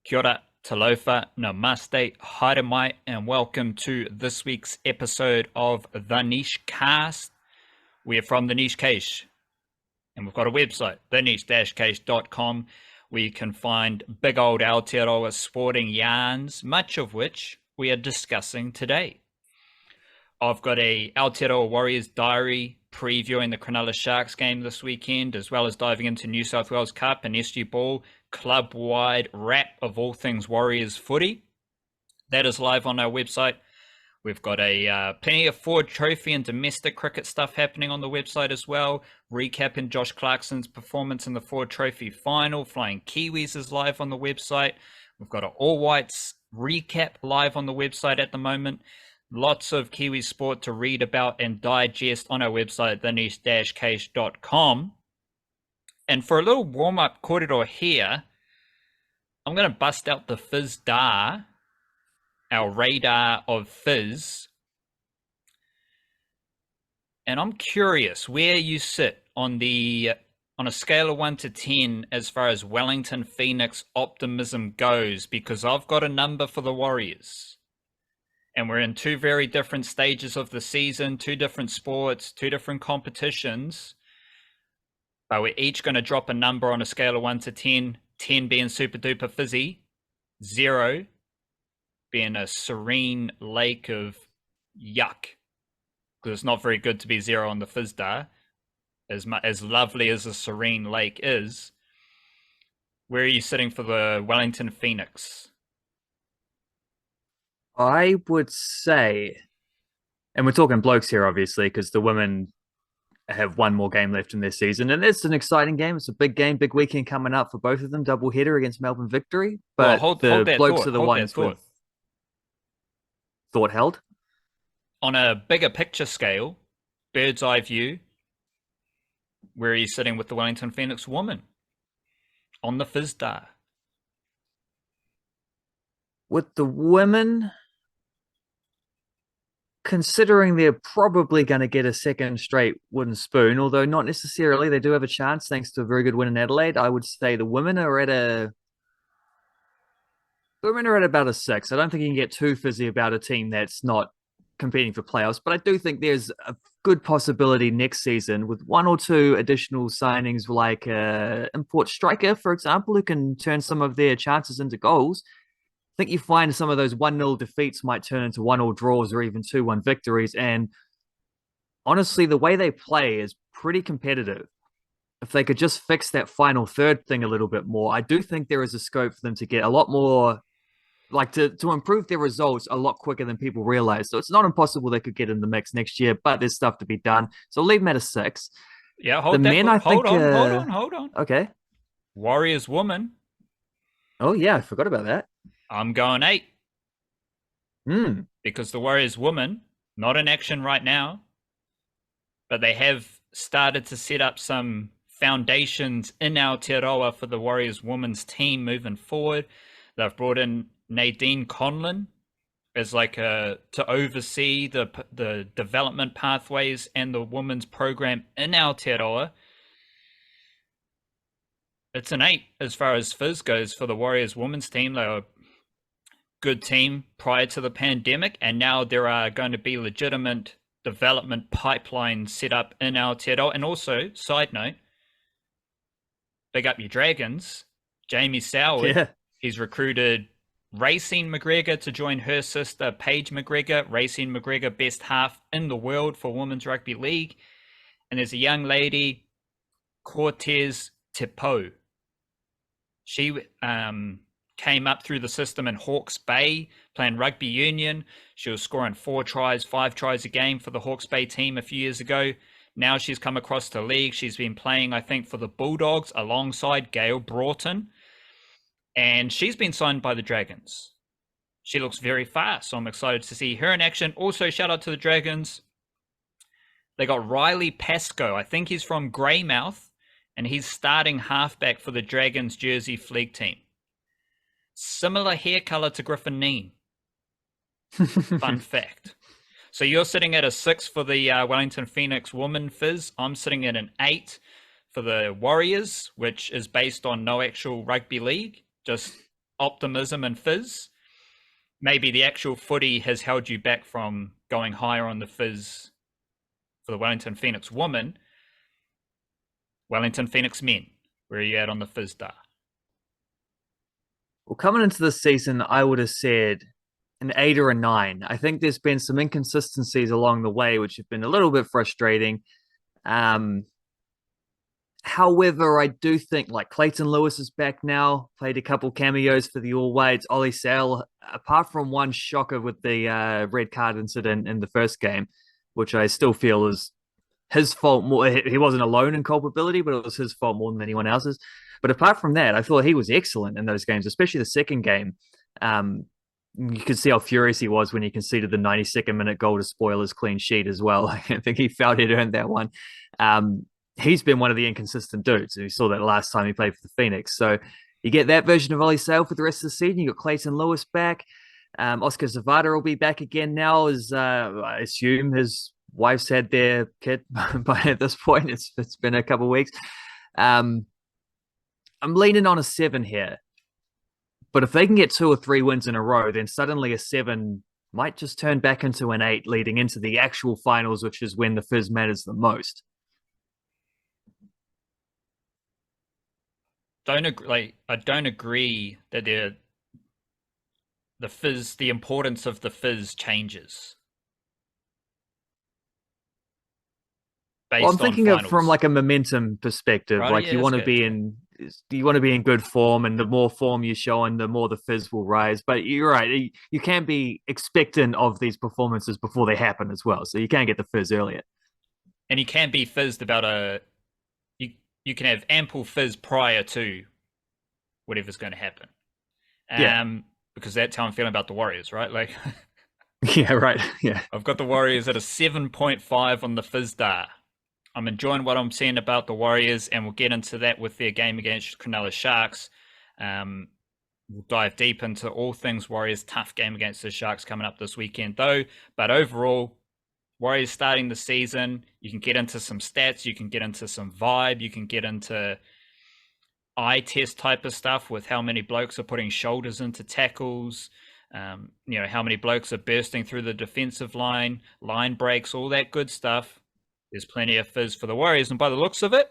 Kia ora, talofa, namaste, haere mai, and welcome to this week's episode of The Niche Cast. We're from The Niche Case, and we've got a website, theniche-case.com, where you can find big old Aotearoa sporting yarns, much of which we are discussing today. I've got a Aotearoa Warriors diary previewing the Cronulla Sharks game this weekend, as well as diving into New South Wales Cup and SG Ball, club-wide wrap of all things Warriors footy. That is live on our website. We've got a plenty of Ford Trophy and domestic cricket stuff happening on the website as well. Recapping Josh Clarkson's performance in the Ford Trophy final. Flying Kiwis is live on the website. We've got an All Whites recap live on the website at the moment. Lots of Kiwi sport to read about and digest on our website, theniche-case.com. And for a little warm-up corridor here, I'm going to bust out the fizz dar, our radar of fizz. And I'm curious where you sit on a scale of 1 to 10 as far as Wellington Phoenix optimism goes, because I've got a number for the Warriors. And we're in two very different stages of the season, two different sports, two different competitions. But we're each going to drop a number on a scale of 1 to 10, 10 being super duper fizzy, 0 being a serene lake of yuck. Because it's not very good to be 0 on the fizz dar, as lovely as a serene lake is. Where are you sitting for the Wellington Phoenix? I would say, and we're talking blokes here, obviously, because the women have one more game left in their season, and it's an exciting game. It's a big game, big weekend coming up for both of them, double header against Melbourne Victory. Well, But hold the that blokes thought. are the Hold that ones thought. with thought held. On a bigger picture scale, bird's eye view, where are you sitting with the Wellington Phoenix woman on the fizz dar? With the women, considering they're probably going to get a second straight wooden spoon, although not necessarily, they do have a chance thanks to a very good win in Adelaide. I would say the women are at about a 6. I don't think you can get too fizzy about a team that's not competing for playoffs, but I do think there's a good possibility next season with one or two additional signings, like import striker, for example, who can turn some of their chances into goals. I think you find some of those 1-0 defeats might turn into 1-1 draws or even 2-1 victories. And honestly, the way they play is pretty competitive. If they could just fix that final third thing a little bit more, I do think there is a scope for them to get a lot more, like to improve their results a lot quicker than people realize. So it's not impossible they could get in the mix next year, but there's stuff to be done. So I'll leave them at a 6. Yeah, The hold that men, I thought. think, Hold on. okay. Warriors woman, Oh yeah, I forgot about that. I'm going 8. Hmm. Because the Warriors woman, not in action right now, but they have started to set up some foundations in Aotearoa for the Warriors women's team moving forward. They've brought in Nadine Conlon as to oversee the development pathways and the women's program in Aotearoa. It's an 8 as far as fizz goes for the Warriors women's team. They were a good team prior to the pandemic, and now there are going to be legitimate development pipelines set up in Aotearoa. And also, side note, big up your Dragons. Jamie Soward, Yeah. he's recruited Racine McGregor to join her sister Paige McGregor. Racine McGregor, best half in the world for Women's Rugby League. And there's a young lady, Cortez Tepo. She came up through the system in Hawke's Bay playing rugby union. She was scoring 4 tries, 5 tries a game for the Hawke's Bay team a few years ago. Now she's come across the league. She's been playing, I think, for the Bulldogs alongside Gail Broughton. And she's been signed by the Dragons. She looks very fast, so I'm excited to see her in action. Also, shout out to the Dragons. They got Riley Pascoe. I think he's from Greymouth, and he's starting halfback for the Dragons Jersey Fleet team. Similar hair color to Griffin Neen. Fun fact. So you're sitting at a 6 for the Wellington Phoenix woman fizz. I'm sitting at an 8 for the Warriors, which is based on no actual rugby league, just optimism and fizz. Maybe the actual footy has held you back from going higher on the fizz for the Wellington Phoenix women. Wellington Phoenix men, where are you at on the fizz star? Well, coming into this season, I would have said an 8 or a 9. I think there's been some inconsistencies along the way, which have been a little bit frustrating. Um, However, I do think like Clayton Lewis is back now, played a couple cameos for the All Whites. Ollie Sale, apart from one shocker with the red card incident in the first game, which I still feel is his fault more. He wasn't alone in culpability, but it was his fault more than anyone else's. But apart from that, I thought he was excellent in those games, especially the second game. You could see how furious he was when he conceded the 92nd minute goal to spoil his clean sheet as well. I think he felt he'd earned that one. He's been one of the inconsistent dudes. We saw that last time he played for the Phoenix. So you get that version of Ollie Sale for the rest of the season. You got Clayton Lewis back. Oscar Zavada will be back again now, as I assume his wife's had their kid by at this point. It's been a couple of weeks. I'm leaning on a 7 here. But if they can get 2 or 3 wins in a row, then suddenly a 7 might just turn back into an 8 leading into the actual finals, which is when the fizz matters the most. I don't agree that the fizz, the importance of the fizz changes. Well, I'm thinking of from like a momentum perspective. Right, like yeah, you want to good. be in good form, and the more form you show, and the more the fizz will rise. But you're right, you can be expectant of these performances before they happen as well, so you can get the fizz earlier. And you can be fizzed about you can have ample fizz prior to whatever's going to happen. Yeah. Because that's how I'm feeling about the Warriors, right? Like, yeah, right. Yeah. I've got the Warriors at a 7.5 on the fizz star. I'm enjoying what I'm seeing about the Warriors, and we'll get into that with their game against Cronulla Sharks. We'll dive deep into all things Warriors. Tough game against the Sharks coming up this weekend, though. But overall, Warriors starting the season, you can get into some stats, you can get into some vibe, you can get into eye test type of stuff with how many blokes are putting shoulders into tackles, how many blokes are bursting through the defensive line breaks, all that good stuff. There's plenty of fizz for the Warriors, and by the looks of it,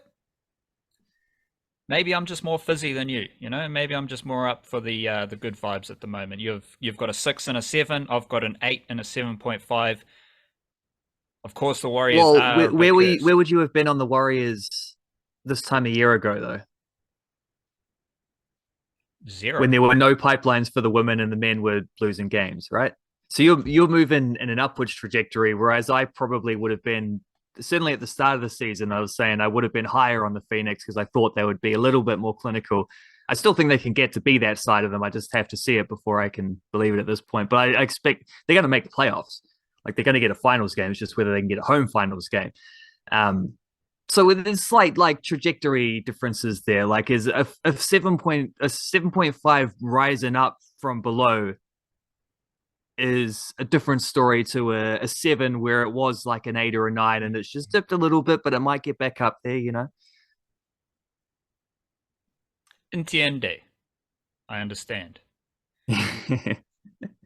maybe I'm just more fizzy than you. Maybe I'm just more up for the good vibes at the moment. You've got a 6 and a 7. I've got an 8 and a 7.5. Of course, the Warriors are. Where would you have been on the Warriors this time a year ago, though? 0. When there were no pipelines for the women and the men were losing games, right? So you're moving in an upwards trajectory, whereas I probably would have been, certainly at the start of the season, I was saying I would have been higher on the Phoenix because I thought they would be a little bit more clinical. I still think they can get to be that side of them. I just have to see it before I can believe it at this point. But I expect they're going to make the playoffs. Like they're going to get a finals game. It's just whether they can get a home finals game. So there's slight like trajectory differences there. Like is a 7.5 rising up from below is a different story to a 7 where it was like an 8 or a 9 and it's just dipped a little bit, but it might get back up there, Entiende. I understand.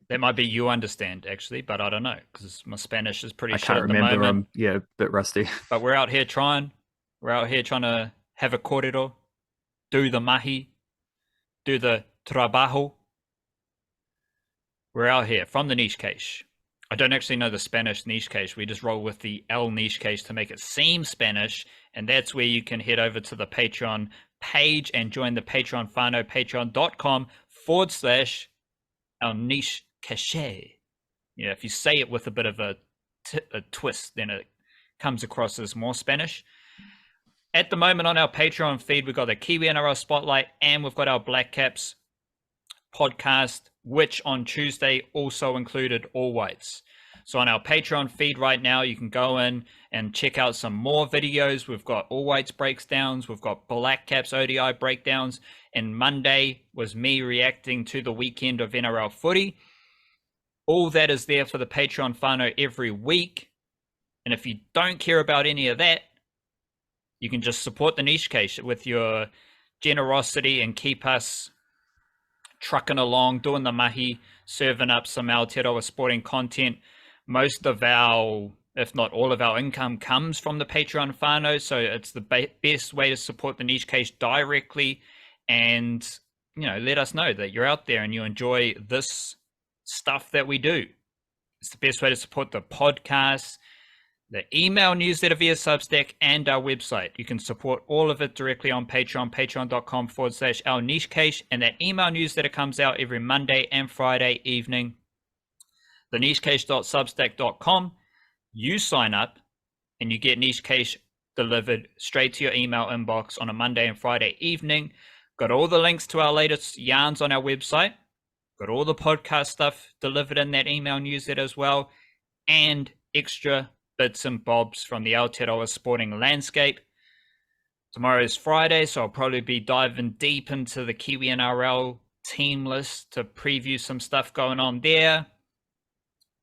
That might be you understand, actually, but I don't know, because my Spanish is pretty shit at the moment. I'm a bit rusty. But we're out here trying. We're out here trying to have a corridor, do the mahi, do the trabajo. We're out here from the niche case. I don't actually know the Spanish niche case. We just roll with the El niche case to make it seem Spanish, and that's where you can head over to the Patreon page and join the Patreon Whānau, patreon.com/El niche cachet. If you say it with a bit of a twist, then it comes across as more Spanish. At the moment on our Patreon feed, we've got the Kiwi-NRL Spotlight and we've got our Blackcaps podcast, which on Tuesday also included All Whites. So on our Patreon feed right now, you can go in and check out some more videos. We've got All Whites breakdowns, we've got Blackcaps ODI breakdowns, and Monday was me reacting to the weekend of NRL footy. All that is there for the Patreon whānau every week. And if you don't care about any of that, you can just support the niche case with your generosity and keep us trucking along, doing the mahi, serving up some Aotearoa sporting content. Most of our, if not all of our income comes from the Patreon whānau, so it's the best way to support the Niche Cage directly. And, let us know that you're out there and you enjoy this stuff that we do. It's the best way to support the podcast, the email newsletter via Substack, and our website. You can support all of it directly on Patreon, patreon.com/our niche cage. And that email newsletter comes out every Monday and Friday evening. The nichecage.substack.com. You sign up and you get Niche Cage delivered straight to your email inbox on a Monday and Friday evening. Got all the links to our latest yarns on our website. Got all the podcast stuff delivered in that email newsletter as well. And extra bits and bobs from the Aotearoa sporting landscape. Tomorrow is Friday, so I'll probably be diving deep into the Kiwi-NRL team list to preview some stuff going on there.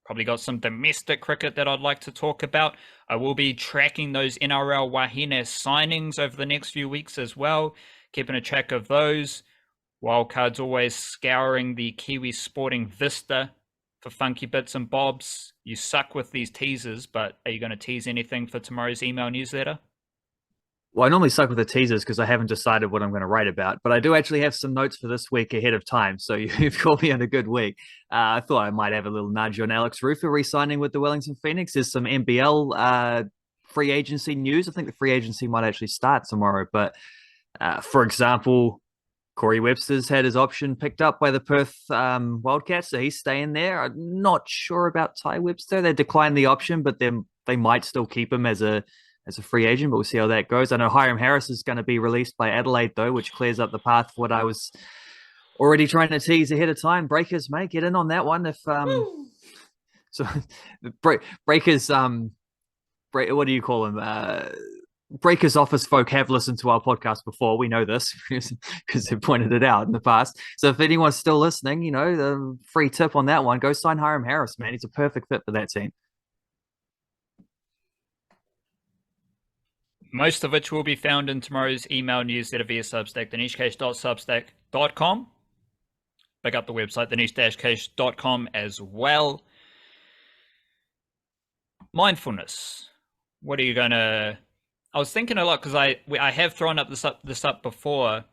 Probably got some domestic cricket that I'd like to talk about. I will be tracking those NRL wahine signings over the next few weeks as well, keeping a track of those. Wildcard's always scouring the Kiwi sporting vista for funky bits and bobs. You suck with these teasers, but are you going to tease anything for tomorrow's email newsletter? Well, I normally suck with the teasers because I haven't decided what I'm going to write about, but I do actually have some notes for this week ahead of time. So you've caught me on a good week. I thought I might have a little nudge on Alex Rufer re-signing with the Wellington Phoenix. There's some NBL free agency news. I think the free agency might actually start tomorrow. But for example, Corey Webster's had his option picked up by the Perth Wildcats, so he's staying there. I'm not sure about Ty Webster. They declined the option, but then they might still keep him as a free agent, but we'll see how that goes. I know Hiram Harris is going to be released by Adelaide, though, which clears up the path for what I was already trying to tease ahead of time. Breakers, mate, get in on that one. If so, Breakers, what do you call them? Breakers office folk have listened to our podcast before. We know this because they've pointed it out in the past. So if anyone's still listening, the free tip on that one, go sign Hiram Harris, man. He's a perfect fit for that team. Most of which will be found in tomorrow's email newsletter via Substack, thenichecage.substack.com. Pick up the website, theniche-cage.com as well. Mindfulness. What are you going to... I was thinking a lot because I have thrown up this up before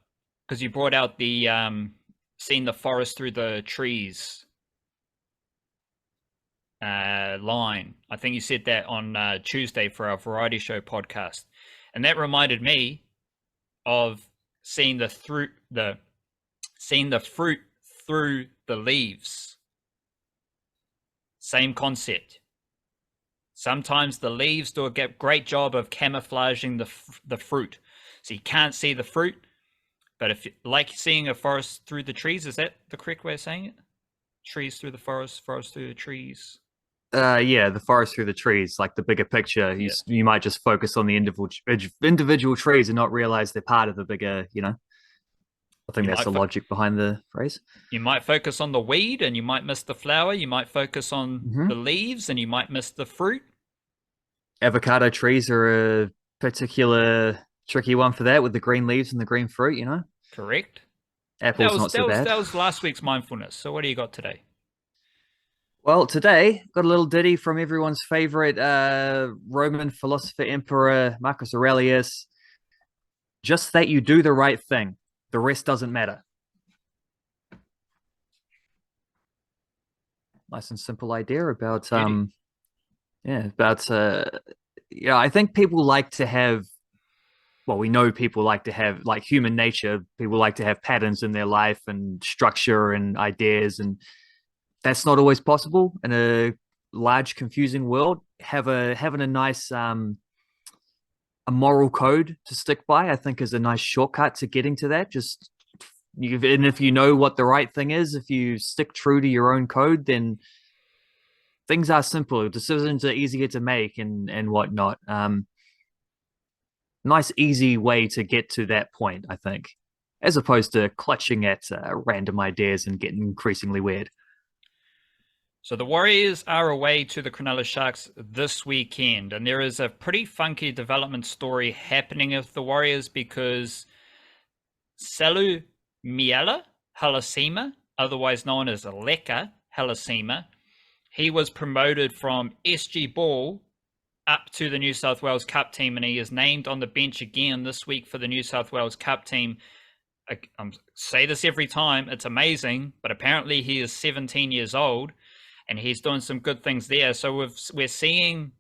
because you brought out the seeing the forest through the trees line. I think you said that on Tuesday for our variety show podcast, and that reminded me of seeing the fruit through the leaves. Same concept. Sometimes the leaves do a great job of camouflaging the fruit. So you can't see the fruit, but if you like seeing a forest through the trees, is that the correct way of saying it? Trees through the forest, forest through the trees. Yeah, the forest through the trees, like the bigger picture. You might just focus on the individual trees and not realize they're part of the bigger, I think that's the logic behind the phrase. You might focus on the weed and you might miss the flower. You might focus on the leaves and you might miss the fruit. Avocado trees are a particular tricky one for that with the green leaves and the green fruit, Correct. Apples not so bad. That was last week's mindfulness. So what do you got today? Well, today got a little ditty from everyone's favorite Roman philosopher emperor Marcus Aurelius. Just that you do the right thing. The rest doesn't matter. Nice and simple idea about I think people like to have, well, we know people like to have, like human nature, people like to have patterns in their life and structure and ideas, and that's not always possible in a large, confusing world. Having a nice a moral code to stick by, I think, is a nice shortcut to getting to that. And if you know what the right thing is, if you stick true to your own code, then things are simple. Decisions are easier to make and whatnot. Nice, easy way to get to that point, I think, as opposed to clutching at random ideas and getting increasingly weird. So the Warriors are away to the Cronulla Sharks this weekend, and there is a pretty funky development story happening with the Warriors because Salu Miela, Halasima, otherwise known as Leka Halasima. He was promoted from SG Ball up to the New South Wales Cup team, and he is named on the bench again this week for the New South Wales Cup team. I say this every time, it's amazing, but apparently he is 17 years old, and he's doing some good things there. So we're seeing,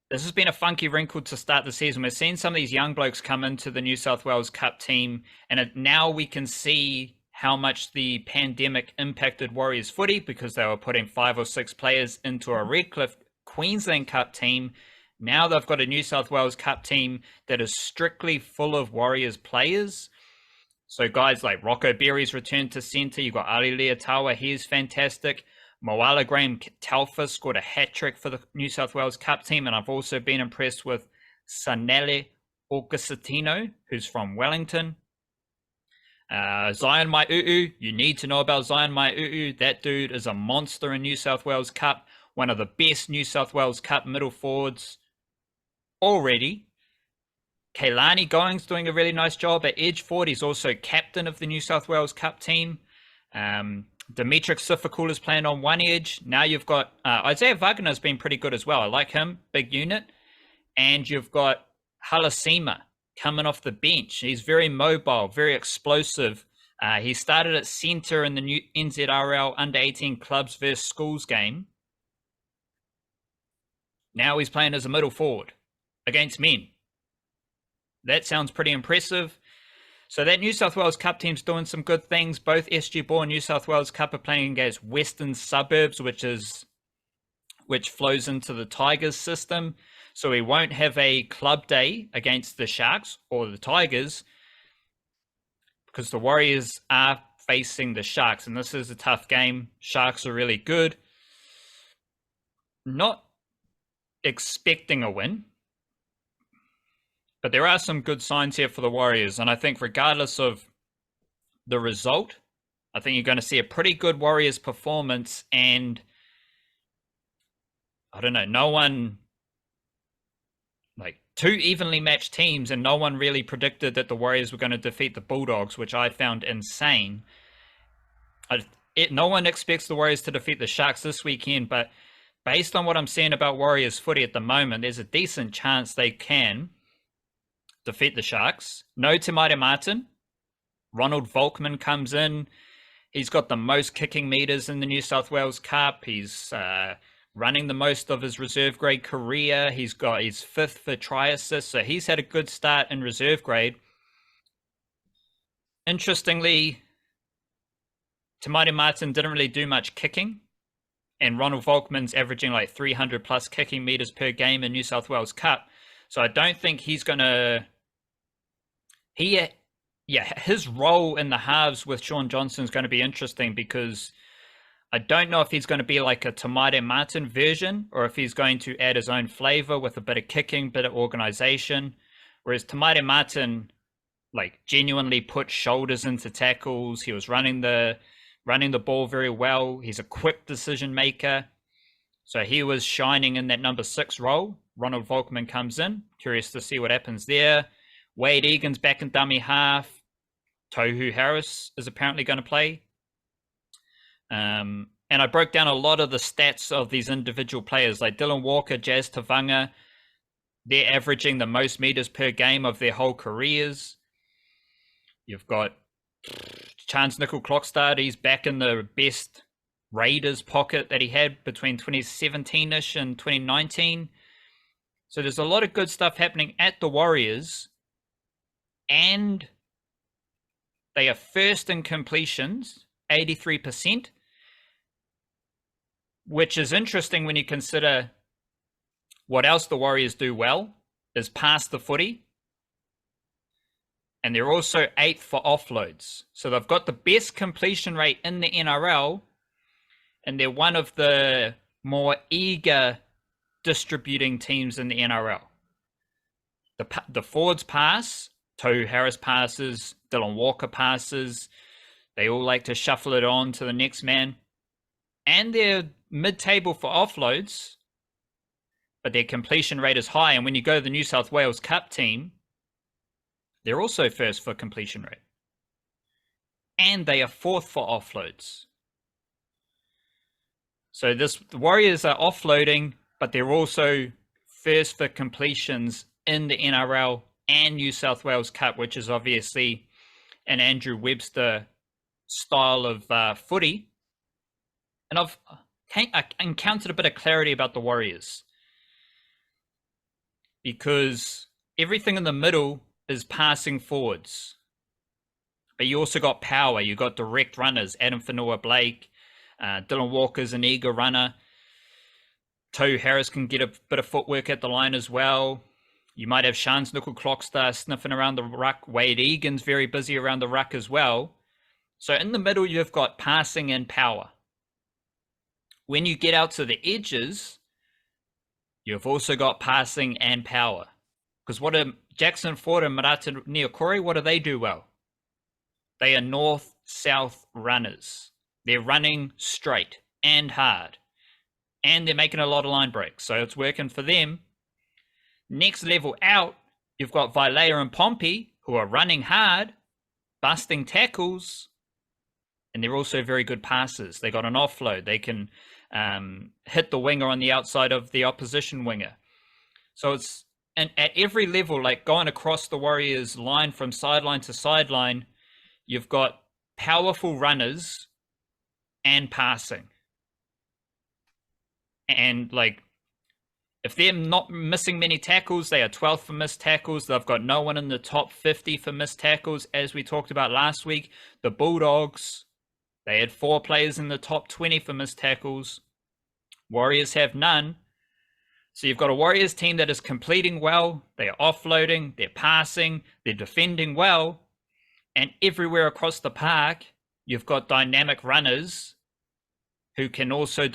this has been a funky wrinkle to start the season. We're seeing some of these young blokes come into the New South Wales Cup team, and now we can see how much the pandemic impacted Warriors footy, because they were putting 5 or 6 players into a Redcliffe Queensland Cup team. Now they've got a New South Wales Cup team that is strictly full of Warriors players. So guys like Rocco Berry's returned to centre. You've got Ali Leotawa, he's fantastic. Moala Graham Talfa scored a hat-trick for the New South Wales Cup team, and I've also been impressed with Sanele Augustino, who's from Wellington. Zion Mai'uu, you need to know about Zion Mai'uu. That dude is a monster in New South Wales Cup, one of the best New South Wales Cup middle forwards already. Kailani Going's doing a really nice job at edge forward. He's also captain of the New South Wales Cup team. Dimitrik Sifakul is playing on one edge. Now you've got Isaiah Wagner's been pretty good as well. I like him, big unit. And you've got Halasima coming off the bench. He's very mobile, very explosive. He started at centre in the new NZRL under-18 clubs versus schools game. Now he's playing as a middle forward against men. That sounds pretty impressive. So that New South Wales Cup team's doing some good things. Both SG Ball and New South Wales Cup are playing against Western Suburbs, which flows into the Tigers system. So we won't have a club day against the Sharks or the Tigers, because the Warriors are facing the Sharks, and this is a tough game. Sharks are really good. Not expecting a win, but there are some good signs here for the Warriors, and I think regardless of the result, I think you're going to see a pretty good Warriors performance. And I don't know, no one, like, 2 evenly matched teams, and no one really predicted that the Warriors were going to defeat the Bulldogs, which I found insane. No one expects the Warriors to defeat the Sharks this weekend, but based on what I'm seeing about Warriors footy at the moment, there's a decent chance they can defeat the Sharks. No Te Maire Martin. Ronald Volkman comes in. He's got the most kicking meters in the New South Wales Cup. He's running the most of his reserve grade career. He's 5th for try assists, so he's had a good start in reserve grade. Interestingly, Te Maire Martin didn't really do much kicking, and Ronald Volkman's averaging like 300 plus kicking meters per game in New South Wales Cup. So I don't think he's going to... his role in the halves with Sean Johnson is going to be interesting, because I don't know if he's going to be like a Te Maire Martin version, or if he's going to add his own flavor with a bit of kicking, bit of organization. Whereas Te Maire Martin, like, genuinely put shoulders into tackles. He was running the ball very well. He's a quick decision maker. So he was shining in that number 6 role. Ronald Volkman comes in. Curious to see what happens there. Wade Egan's back in dummy half. Tohu Harris is apparently going to play. And I broke down a lot of the stats of these individual players, like Dylan Walker, Jazz Tavanga. They're averaging the most meters per game of their whole careers. You've got Chance Nickel-Klokstad. He's back in the best Raiders pocket that he had between 2017-ish and 2019. So there's a lot of good stuff happening at the Warriors. And they are first in completions, 83%, which is interesting when you consider what else the Warriors do well is pass the footy. And they're also 8th for offloads. So they've got the best completion rate in the NRL, and they're one of the more eager distributing teams in the NRL. The forwards pass. Tohu Harris passes, Dylan Walker passes. They all like to shuffle it on to the next man. And they're mid-table for offloads, but their completion rate is high. And when you go to the New South Wales Cup team, they're also first for completion rate. and they are fourth for offloads. So the Warriors are offloading, but they're also first for completions in the NRL and New South Wales Cup, which is obviously an Andrew Webster style of footy. And I encountered a bit of clarity about the Warriors because everything in the middle is passing forwards. But you also got power. You got direct runners. Adam Whanu-Blake, Dylan Walker's an eager runner. Tohu Harris can get a bit of footwork at the line as well. You might have Shans Nickel-Clockstar sniffing around the ruck. Wade Egan's very busy around the ruck as well. So in the middle, you've got passing and power. When you get out to the edges, you've also got passing and power. Because what are Jackson Ford and Marata Niokore, what do they do well? They are north-south runners. They're running straight and hard. And they're making a lot of line breaks. So it's working for them. Next level out, you've got Vailea and Pompey, who are running hard, busting tackles, and they're also very good passers. They got an offload. They can hit the winger on the outside of the opposition winger. So it's and at every level, like going across the Warriors line from sideline to sideline, you've got powerful runners and passing. And like, if they're not missing many tackles, they are 12th for missed tackles. They've got no one in the top 50 for missed tackles, as we talked about last week. The Bulldogs, they had 4 players in the top 20 for missed tackles. Warriors have none. So you've got a Warriors team that is completing well. They are offloading, they're passing, they're defending well. And everywhere across the park, you've got dynamic runners who can also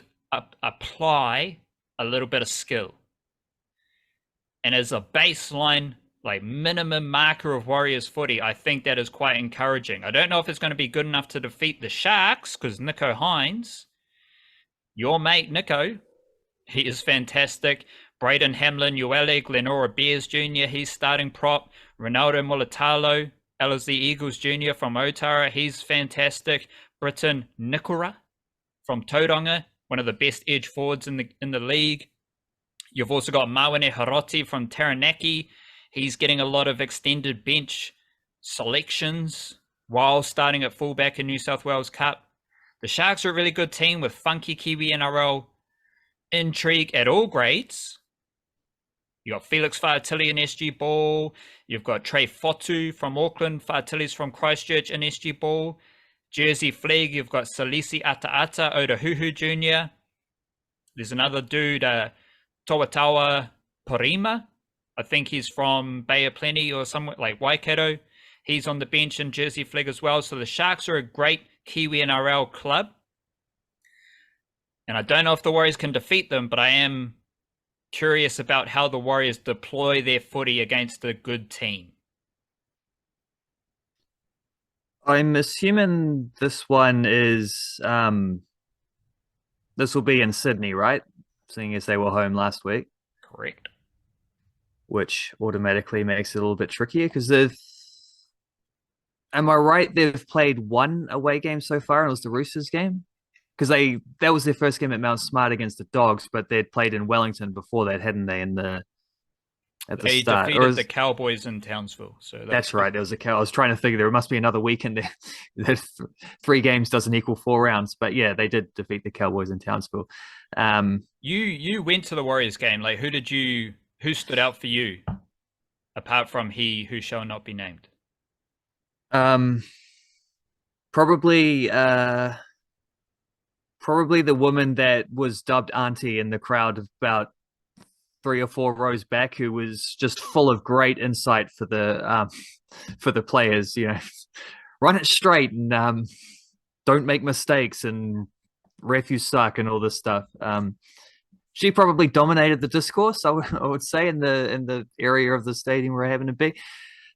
apply a little bit of skill. And as a baseline, like minimum marker of Warriors footy, I think that is quite encouraging. I don't know if it's going to be good enough to defeat the Sharks, because Nicho Hynes, your mate Nicho, he is fantastic. Braden Hamlin, Uele, Glenora Bears Jr., he's starting prop. Ronaldo Mulatalo, LSD Eagles Jr. from Otara, he's fantastic. Britton Nikora from Tauranga, one of the best edge forwards in the league. You've also got Mawane Hiroti from Taranaki. He's getting a lot of extended bench selections while starting at fullback in New South Wales Cup. The Sharks are a really good team with funky Kiwi-NRL intrigue at all grades. You got Felix Fa'atili in SG Ball. You've got Trey Fotu from Auckland. Fa'atili's from Christchurch in SG Ball. Jersey Flag, you've got Salisi Ataata Otahuhu Jr. There's another dude, Tawatawa Porima. I think he's from Bay of Plenty or somewhere like Waikato. He's on the bench in Jersey Flag as well. So the Sharks are a great Kiwi-NRL club. And I don't know if the Warriors can defeat them, but I am curious about how the Warriors deploy their footy against a good team. I'm assuming this one is this will be in Sydney, right? Seeing as they were home last week. Correct. Which automatically makes it a little bit trickier because am I right? They've played one away game so far, and it was the Roosters game. Because that was their first game at Mount Smart against the Dogs, but they'd played in Wellington before that, hadn't they? At the start, they defeated the Cowboys in Townsville. So that's right. There was I was trying to figure there must be another weekend there. 3 games doesn't equal 4 rounds, but yeah, they did defeat the Cowboys in Townsville. You went to the Warriors game. Like, who stood out for you, apart from he who shall not be named? Probably the woman that was dubbed Auntie in the crowd about 3 or 4 rows back, who was just full of great insight for the players. You know, run it straight and don't make mistakes and refuse suck and all this stuff. She probably dominated the discourse, I would say, in the area of the stadium we're having to be.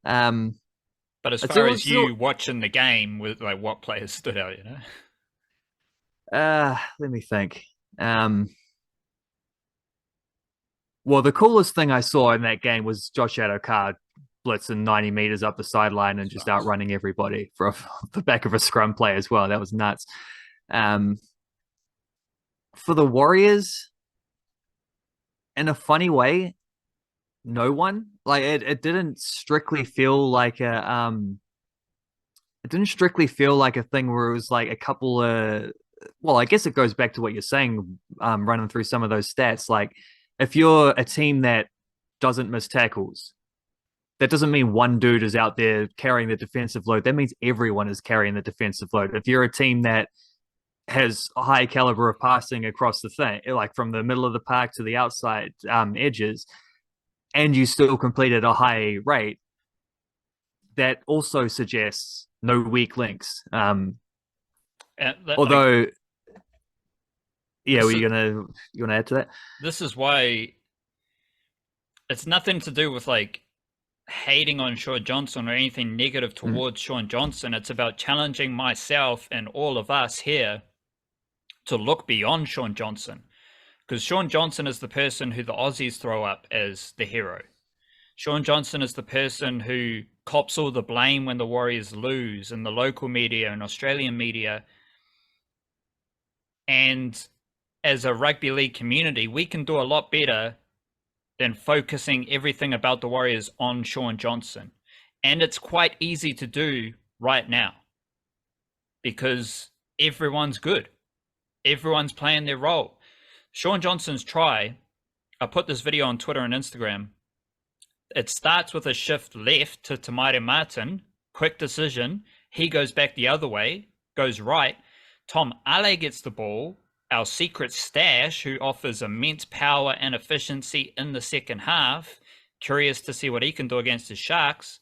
But as far as you watching the game, with like what players stood out, you know? Let me think. Well, the coolest thing I saw in that game was Josh Adokar blitzing 90 meters up the sideline and just outrunning everybody for the back of a scrum play as well. That was nuts. Um, for the Warriors, in a funny way, no one like it didn't strictly feel like a thing where it was like a couple of well, I guess it goes back to what you're saying, running through some of those stats. Like, if you're a team that doesn't miss tackles, that doesn't mean one dude is out there carrying the defensive load. That means everyone is carrying the defensive load. If you're a team that has a high caliber of passing across the thing, like from the middle of the park to the outside edges, and you still complete at a high rate, that also suggests no weak links. Although, like, yeah, were you gonna add to that? This is why it's nothing to do with like hating on Shaun Johnson or anything negative towards Shaun Johnson. It's about challenging myself and all of us here to look beyond Shaun Johnson, because Shaun Johnson is the person who the Aussies throw up as the hero. Shaun Johnson is the person who cops all the blame when the Warriors lose in the local media and Australian media. And as a rugby league community, we can do a lot better than focusing everything about the Warriors on Shaun Johnson. And it's quite easy to do right now because everyone's good. Everyone's playing their role. Shaun Johnson's try, I put this video on Twitter and Instagram. It starts with a shift left to Tamari Martin, quick decision. He goes back the other way, goes right. Tom Ale gets the ball, our secret stash, who offers immense power and efficiency in the second half. Curious to see what he can do against the Sharks.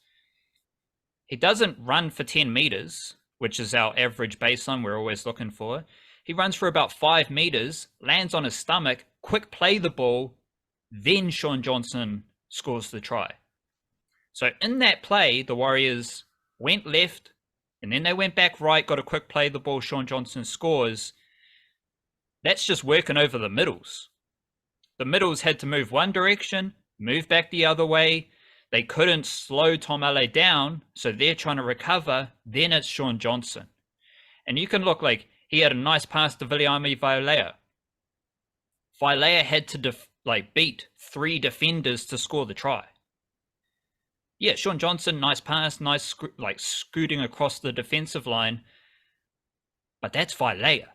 He doesn't run for 10 meters, which is our average baseline we're always looking for. He runs for about 5 meters, lands on his stomach, quick play the ball, then Shaun Johnson scores the try. So in that play, the Warriors went left, and then they went back right, got a quick play the ball, Shaun Johnson scores. That's just working over the middles. The middles had to move one direction, move back the other way. They couldn't slow Tom Ale down, so they're trying to recover. Then it's Shaun Johnson. And you can look like he had a nice pass to Viliami Vailea. Vailea had to beat 3 defenders to score the try. Yeah, Shaun Johnson, nice pass, nice scooting across the defensive line. But that's Vailea.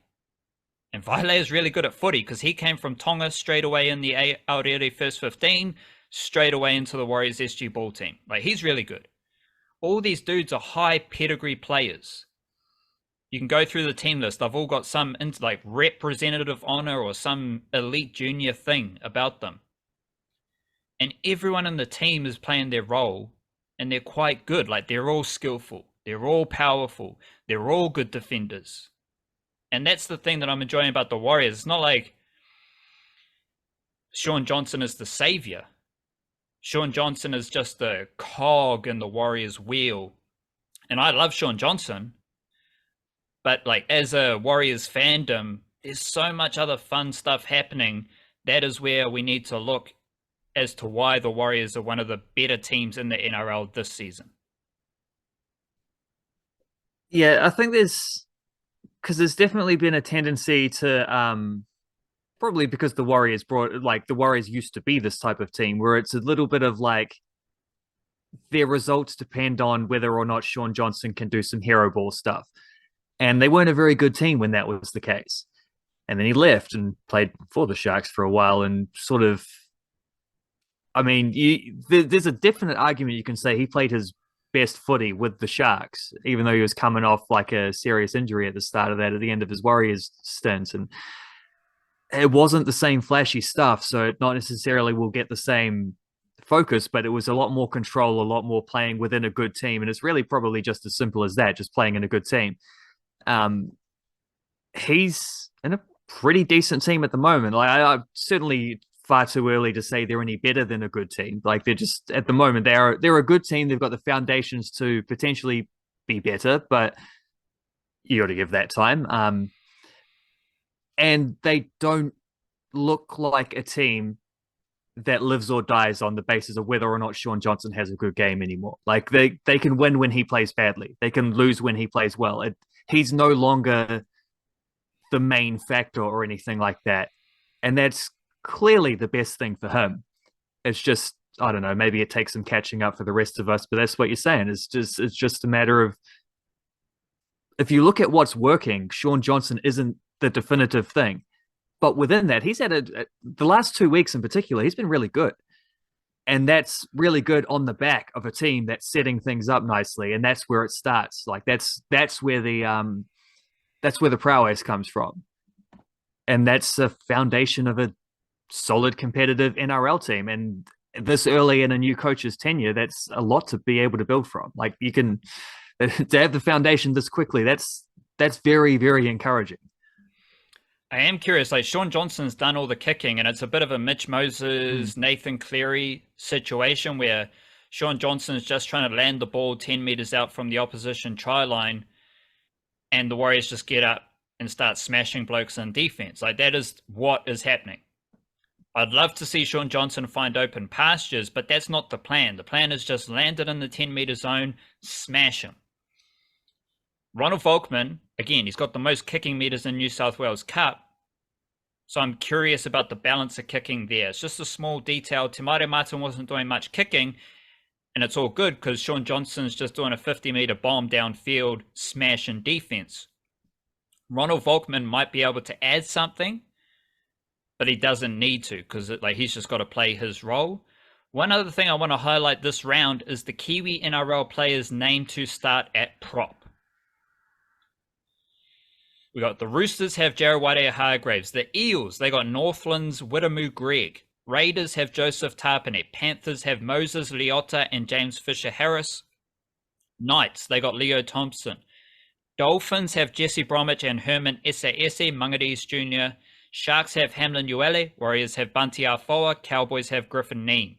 And Vailea is really good at footy because he came from Tonga straight away in the Aotearoa first 15, straight away into the Warriors SG ball team. Like, he's really good. All these dudes are high pedigree players. You can go through the team list. They've all got some representative honor or some elite junior thing about them. And everyone in the team is playing their role, and they're quite good. Like, they're all skillful. They're all powerful. They're all good defenders. And that's the thing that I'm enjoying about the Warriors. It's not like Shaun Johnson is the savior. Shaun Johnson is just a cog in the Warriors' wheel. And I love Shaun Johnson. But as a Warriors fandom, there's so much other fun stuff happening. That is where we need to look as to why the Warriors are one of the better teams in the NRL this season. Yeah, I think there's definitely been a tendency to probably because the Warriors the Warriors used to be this type of team where it's a little bit of their results depend on whether or not Shaun Johnson can do some hero ball stuff. And they weren't a very good team when that was the case. And then he left and played for the Sharks for a while and sort of, I mean, there's a definite argument you can say he played his best footy with the Sharks, even though he was coming off a serious injury at the start of that, at the end of his Warriors stint. And it wasn't the same flashy stuff, so it not necessarily will get the same focus, but it was a lot more control, a lot more playing within a good team. And it's really probably just as simple as that, just playing in a good team. He's in a pretty decent team at the moment. I certainly far too early to say they're any better than a good team. They're just at the moment they're a good team. They've got the foundations to potentially be better, but you got to give that time. And they don't look like a team that lives or dies on the basis of whether or not Sean Johnson has a good game anymore. Like they can win when he plays badly. They can lose when he plays well. He's no longer the main factor or anything like that. And that's clearly the best thing for him. It's just, I don't know, maybe it takes some catching up for the rest of us, but that's what you're saying. It's just a matter of, if you look at what's working, Sean Johnson isn't the definitive thing. But within that, he's had the last 2 weeks in particular, he's been really good. And that's really good on the back of a team that's setting things up nicely. And that's where it starts. Like that's where the prowess comes from. And that's the foundation of a solid competitive NRL team. And this early in a new coach's tenure, that's a lot to be able to build from. Like you can to have the foundation this quickly, that's very, very encouraging. I am curious, like Sean Johnson's done all the kicking, and it's a bit of a Mitch Moses, Nathan Cleary situation where Sean Johnson's just trying to land the ball 10 meters out from the opposition try line, and the Warriors just get up and start smashing blokes in defense. Like that is what is happening. I'd love to see Sean Johnson find open pastures, but that's not the plan. The plan is just land it in the 10-meter zone, smash him. Ronald Volkman, again, he's got the most kicking meters in New South Wales Cup. So I'm curious about the balance of kicking there. It's just a small detail. Te Maire Martin wasn't doing much kicking, and it's all good because Sean Johnson's just doing a 50-meter bomb downfield, smash in defense. Ronald Volkman might be able to add something, but he doesn't need to because he's just got to play his role. One other thing I want to highlight this round is the Kiwi-NRL players named to start at prop. We got the Roosters have Jared Hargraves. The Eels, they got Northland's Widemu Greg. Raiders have Joseph Tarpanet. Panthers have Moses Leota and James Fisher-Harris. Knights, they got Leo Thompson. Dolphins have Jesse Bromwich and Herman Ese Mangadis Jr. Sharks have Hamlin Uele. Warriors have Bunty Afoa. Cowboys have Griffin Neame.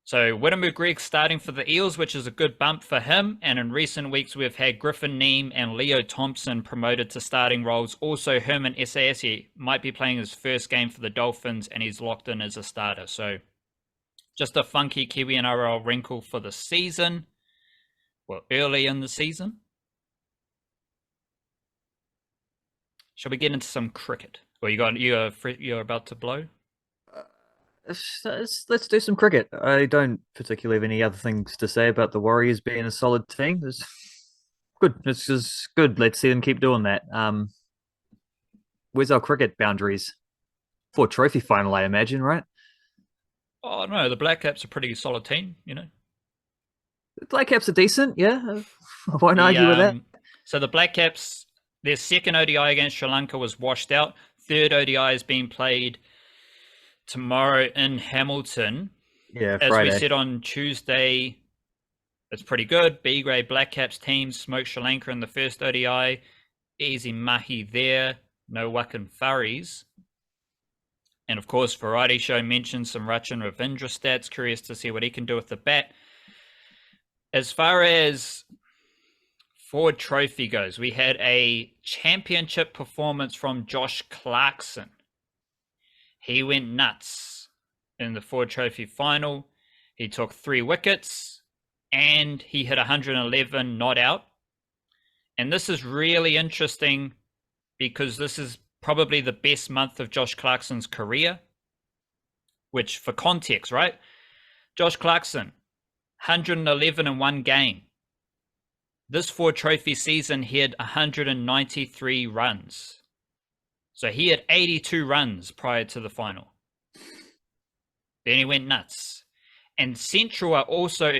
So Widemu Greg starting for the Eels, which is a good bump for him. And in recent weeks, we've had Griffin Neame and Leo Thompson promoted to starting roles. Also, Herman Ese might be playing his first game for the Dolphins, and he's locked in as a starter. So just a funky Kiwi-NRL wrinkle for the season. Well, early in the season. Shall we get into some cricket? Or you're about to blow? Let's do some cricket. I don't particularly have any other things to say about the Warriors being a solid team. It's good. It's just good. Let's see them keep doing that. Where's our cricket boundaries? For trophy final, I imagine, right? Oh, no, the Blackcaps are a pretty solid team, you know. The Blackcaps are decent, yeah. I won't argue with that. So the Blackcaps, their second ODI against Sri Lanka was washed out. Third ODI is being played tomorrow in Hamilton. Yeah, Friday. As we said on Tuesday, it's pretty good. B-grade Blackcaps team smoked Sri Lanka in the first ODI. Easy mahi there. No Wakan Furries. And of course, Variety Show mentioned some Rachin Ravindra stats. Curious to see what he can do with the bat. As far as Ford Trophy goes, we had a championship performance from Josh Clarkson. He went nuts in the Ford Trophy final. He took 3 wickets and he hit 111 not out. And this is really interesting because this is probably the best month of Josh Clarkson's career, which for context, right? Josh Clarkson, 111 in one game. This Ford Trophy season, he had 193 runs. So he had 82 runs prior to the final. Then he went nuts. And Central are also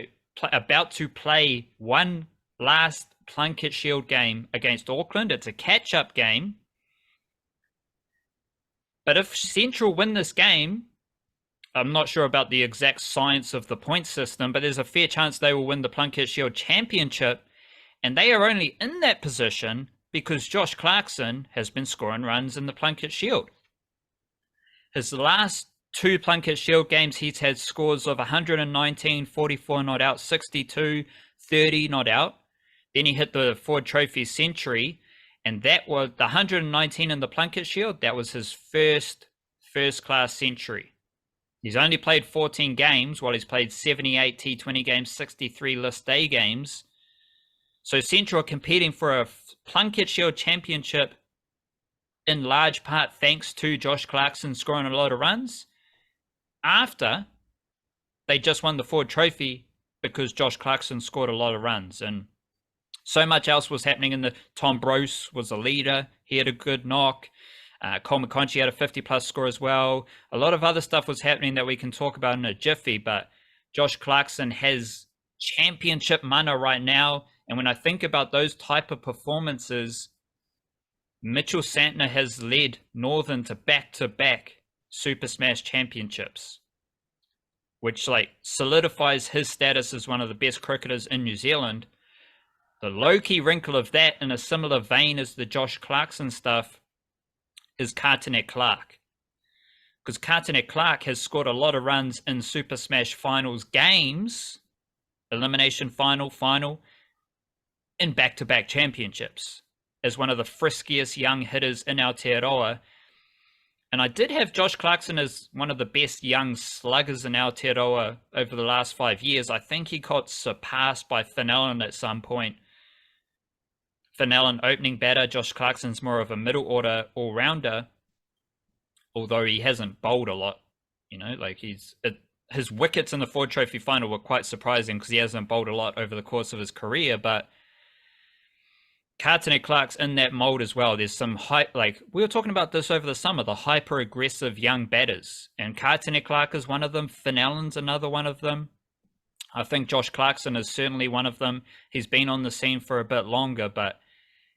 about to play one last Plunket Shield game against Auckland. It's a catch-up game. But if Central win this game, I'm not sure about the exact science of the point system, but there's a fair chance they will win the Plunket Shield Championship. And they are only in that position because Josh Clarkson has been scoring runs in the Plunket Shield. His last 2 Plunket Shield games, he's had scores of 119, 44 not out, 62, 30 not out. Then he hit the Ford Trophy century, and that was the 119 in the Plunket Shield. That was his first first-class century. He's only played 14 games while he's played 78 T20 games, 63 list A games. So Central are competing for a Plunket Shield championship in large part thanks to Josh Clarkson scoring a lot of runs after they just won the Ford Trophy because Josh Clarkson scored a lot of runs. And so much else was happening in the... Tom Brose was a leader. He had a good knock. Cole McConchie had a 50-plus score as well. A lot of other stuff was happening that we can talk about in a jiffy, but Josh Clarkson has championship mana right now. And when I think about those type of performances, Mitchell Santner has led Northern to back-to-back Super Smash championships, which like solidifies his status as one of the best cricketers in New Zealand. The low-key wrinkle of that, in a similar vein as the Josh Clarkson stuff, is Cartonet Clark. Because Cartonet Clark has scored a lot of runs in Super Smash Finals games, elimination final, in back-to-back championships, as one of the friskiest young hitters in Aotearoa. And I did have Josh Clarkson as one of the best young sluggers in Aotearoa over the last 5 years. I think he got surpassed by Finn Allen at some point. Finn Allen opening batter, Josh Clarkson's more of a middle order all-rounder, although he hasn't bowled a lot. You know, like his wickets in the Ford Trophy final were quite surprising because he hasn't bowled a lot over the course of his career, but Cartonet Clark's in that mold as well. There's some like we were talking about this over the summer, the hyper aggressive young batters, and Cartonet Clark is one of them. Finn Allen's another one of them. I think Josh Clarkson is certainly one of them. He's been on the scene for a bit longer, but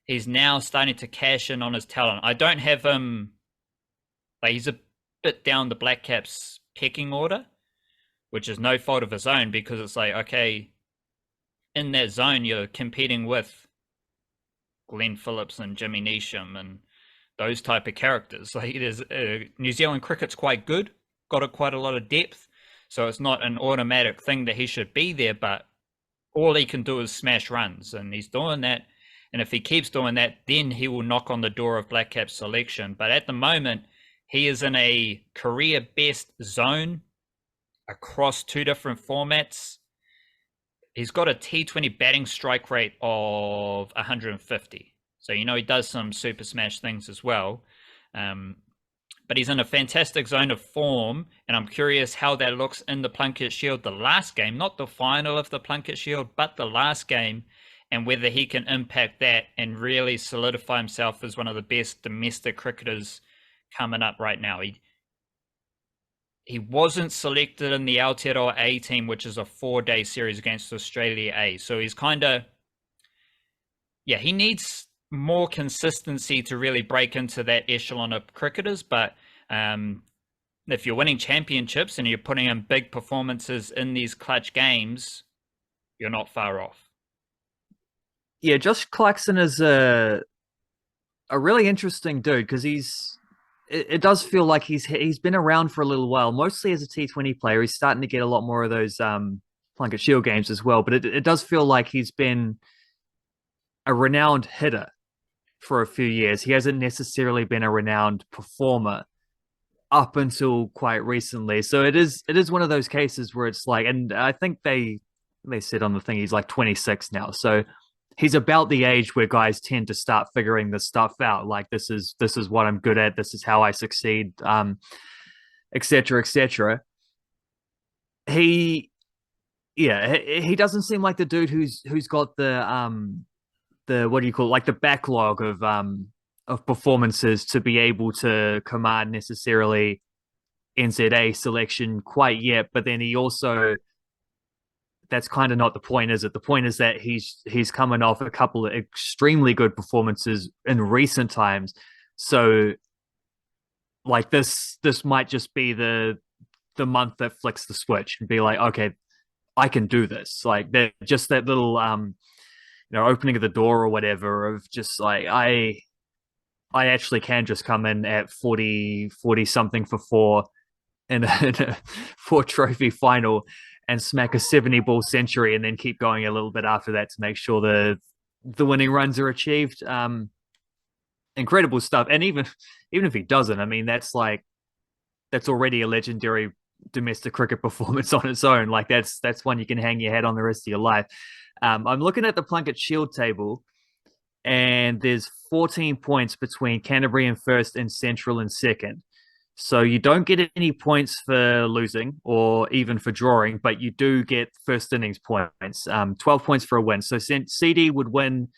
he's now starting to cash in on his talent. I don't have him, like he's a bit down the Blackcaps pecking order, which is no fault of his own, because it's like, okay, in that zone you're competing with Glenn Phillips and Jimmy Neesham and those type of characters. Like there's New Zealand cricket's quite good, got quite a lot of depth, so it's not an automatic thing that he should be there, but all he can do is smash runs, and he's doing that. And if he keeps doing that, then he will knock on the door of Blackcaps selection. But at the moment, he is in a career best zone across two different formats. He's got a T20 batting strike rate of 150. So, you know, he does some Super Smash things as well. But he's in a fantastic zone of form. And I'm curious how that looks in the Plunket Shield, the last game, not the final of the Plunket Shield, but the last game, and whether he can impact that and really solidify himself as one of the best domestic cricketers coming up right now. He wasn't selected in the Aotearoa A team, which is a 4-day series against Australia A. So he's kind of, yeah, he needs more consistency to really break into that echelon of cricketers. But if you're winning championships and you're putting in big performances in these clutch games, you're not far off. Yeah, Josh Clarkson is a really interesting dude because it does feel like he's been around for a little while, mostly as a T20 player. He's starting to get a lot more of those Plunket Shield games as well, but it does feel like he's been a renowned hitter for a few years. He hasn't necessarily been a renowned performer up until quite recently. So it is one of those cases where it's like, and I think they said on the thing he's like 26 now. So he's about the age where guys tend to start figuring this stuff out. Like this is what I'm good at. This is how I succeed, et cetera, et cetera. He doesn't seem like the dude who's got the what do you call it? Like the backlog of performances to be able to command necessarily NZA selection quite yet. But then he also, that's kind of not the point, is it? The point is that he's coming off a couple of extremely good performances in recent times. So like this might just be the month that flicks the switch and be like, okay, I can do this. Like just that little opening of the door or whatever of just like I actually can just come in at 40 something for 4 in a 4 trophy final and smack a 70-ball century and then keep going a little bit after that to make sure the winning runs are achieved. Incredible stuff. And even if he doesn't, I mean, that's like that's already a legendary domestic cricket performance on its own. Like that's one you can hang your head on the rest of your life. I'm looking at the Plunket Shield table, and there's 14 points between Canterbury in first and Central in second. So you don't get any points for losing or even for drawing, but you do get first innings points. 12 points for a win. So CD would win.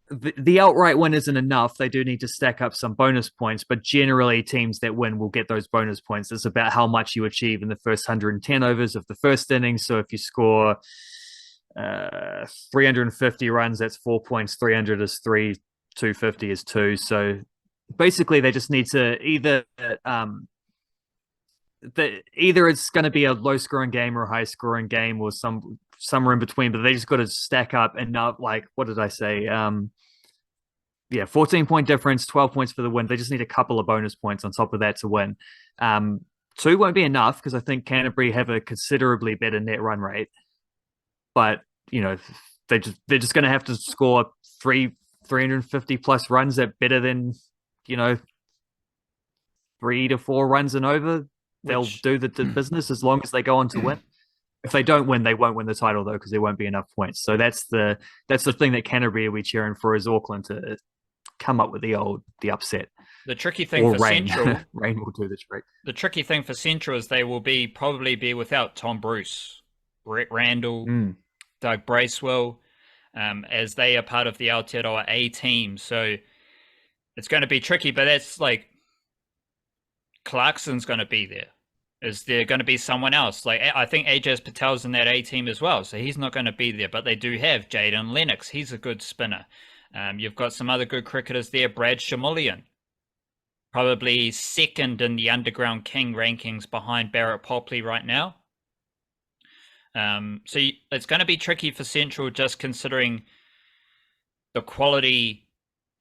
The outright win isn't enough. They do need to stack up some bonus points, but generally teams that win will get those bonus points. It's about how much you achieve in the first 110 overs of the first inning. So if you score 350 runs, that's 4 points. 300 is 3, 250 is 2. So basically they just need to either it's going to be a low scoring game or a high scoring game or somewhere in between, but they just got to stack up enough. Like, what did I say? 14-point difference, 12 points for the win. They just need a couple of bonus points on top of that to win. 2 won't be enough because I think Canterbury have a considerably better net run rate, but they're just going to have to score 350 plus runs at better than 3 to 4 runs and over. They'll do the business as long as they go on to win. If they don't win, they won't win the title though, because there won't be enough points. So that's the thing that Canterbury will be cheering for, is Auckland to come up with the upset. The tricky thing for Rain. Central, Rain will do the trick. The tricky thing for Central is they will probably be without Tom Bruce, Brett Randall, Doug Bracewell, as they are part of the Aotearoa A team. So it's going to be tricky, but that's like Clarkson's going to be there. Is there going to be someone else? Like, I think Ajaz Patel's in that A team as well, so he's not going to be there. But they do have Jaden Lennox. He's a good spinner. You've got some other good cricketers there. Brad Shamulian, probably second in the Underground King rankings behind Barrett Popley right now. So it's going to be tricky for Central, just considering the quality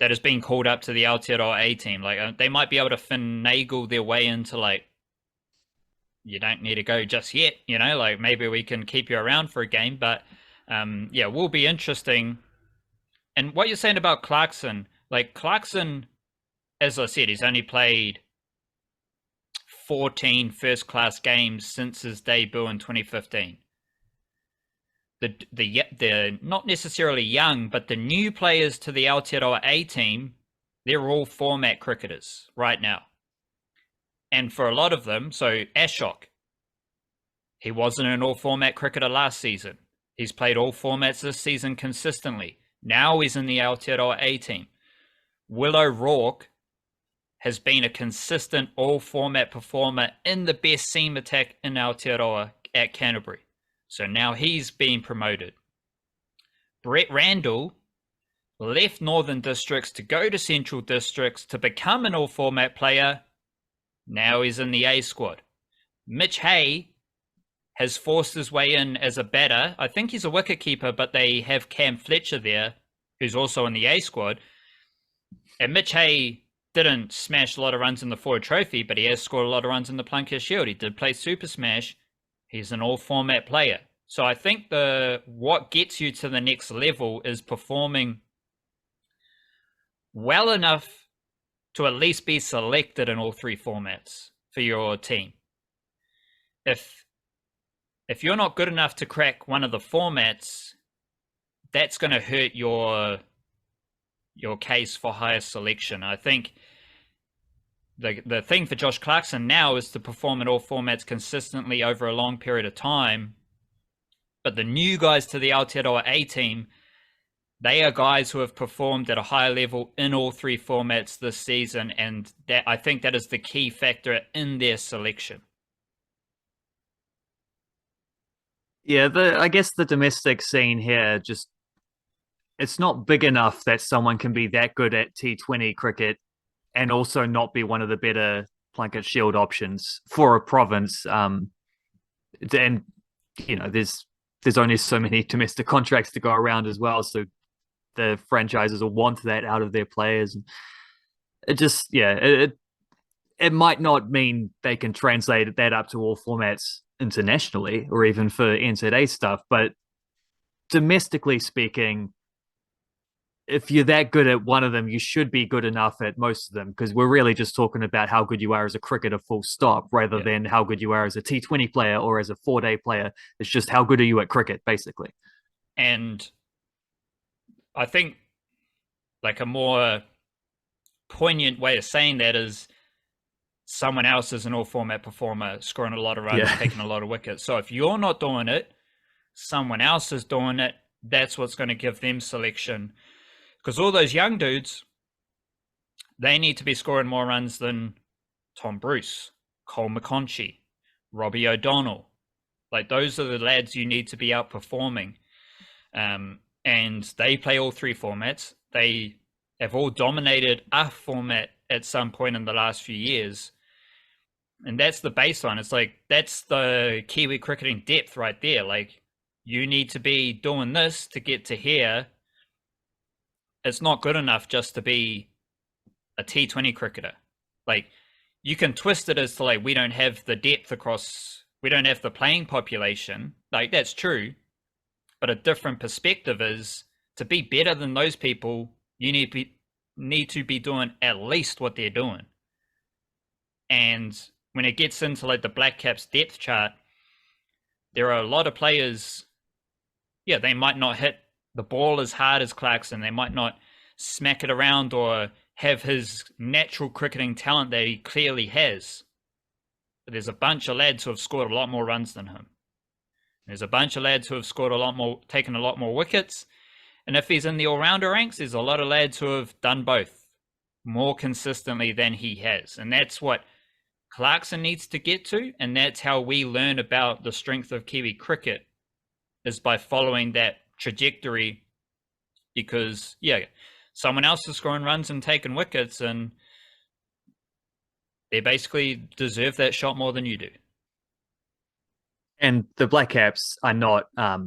that is being called up to the Aotearoa A team. Like, they might be able to finagle their way into, like, you don't need to go just yet, like maybe we can keep you around for a game, but will be interesting. And what you're saying about Clarkson, like Clarkson, as I said, he's only played 14 first-class games since his debut in 2015. The not necessarily young, but the new players to the Aotearoa A team, they're all format cricketers right now. And for a lot of them, so Ashok, he wasn't an all-format cricketer last season. He's played all formats this season consistently. Now he's in the Aotearoa A team. Willow Rourke has been a consistent all-format performer in the best seam attack in Aotearoa at Canterbury. So now he's being promoted. Brett Randall left Northern Districts to go to Central Districts to become an all-format player. Now he's in the A squad. Mitch Hay has forced his way in as a batter. I think he's a wicketkeeper, but they have Cam Fletcher there, who's also in the A squad. And Mitch Hay didn't smash a lot of runs in the Ford Trophy, but he has scored a lot of runs in the Plunket Shield. He did play Super Smash. He's an all-format player. So I think what gets you to the next level is performing well enough to at least be selected in all three formats for your team. If you're not good enough to crack one of the formats, that's going to hurt your case for higher selection. I think the thing for Josh Clarkson now is to perform in all formats consistently over a long period of time. But the new guys to the Aotearoa A team, they are guys who have performed at a higher level in all three formats this season, and I think that is the key factor in their selection. Yeah, I guess the domestic scene here, just it's not big enough that someone can be that good at T20 cricket and also not be one of the better Plunket Shield options for a province. And there's only so many domestic contracts to go around as well, so the franchises will want that out of their players. It might not mean they can translate that up to all formats internationally or even for NZA stuff, but domestically speaking, if you're that good at one of them, you should be good enough at most of them, because we're really just talking about how good you are as a cricketer, full stop, rather Yeah. than how good you are as a T20 player or as a 4-day player. It's just how good are you at cricket, basically. And I think like a more poignant way of saying that is someone else is an all format performer, scoring a lot of runs, Yeah. taking a lot of wickets. So if you're not doing it, someone else is doing it. That's what's going to give them selection. Because all those young dudes, they need to be scoring more runs than Tom Bruce, Cole McConchie, Robbie O'Donnell. Like those are the lads you need to be outperforming. And they play all three formats. They have all dominated a format at some point in the last few years. And that's the baseline. It's like, that's the Kiwi cricketing depth right there. Like, you need to be doing this to get to here. It's not good enough just to be a T20 cricketer. Like, you can twist it as to like, we don't have the depth across, we don't have the playing population. Like, that's true. But a different perspective is to be better than those people, you need to be doing at least what they're doing. And when it gets into like the Blackcaps depth chart, there are a lot of players, yeah, they might not hit the ball as hard as Clarkson. They might not smack it around or have his natural cricketing talent that he clearly has. But there's a bunch of lads who have scored a lot more runs than him. There's a bunch of lads who have scored a lot more, taken a lot more wickets. And if he's in the all-rounder ranks, there's a lot of lads who have done both more consistently than he has. And that's what Clarkson needs to get to. And that's how we learn about the strength of Kiwi cricket, is by following that trajectory. Because, yeah, someone else is scoring runs and taking wickets, and they basically deserve that shot more than you do. And the Blackcaps are not, I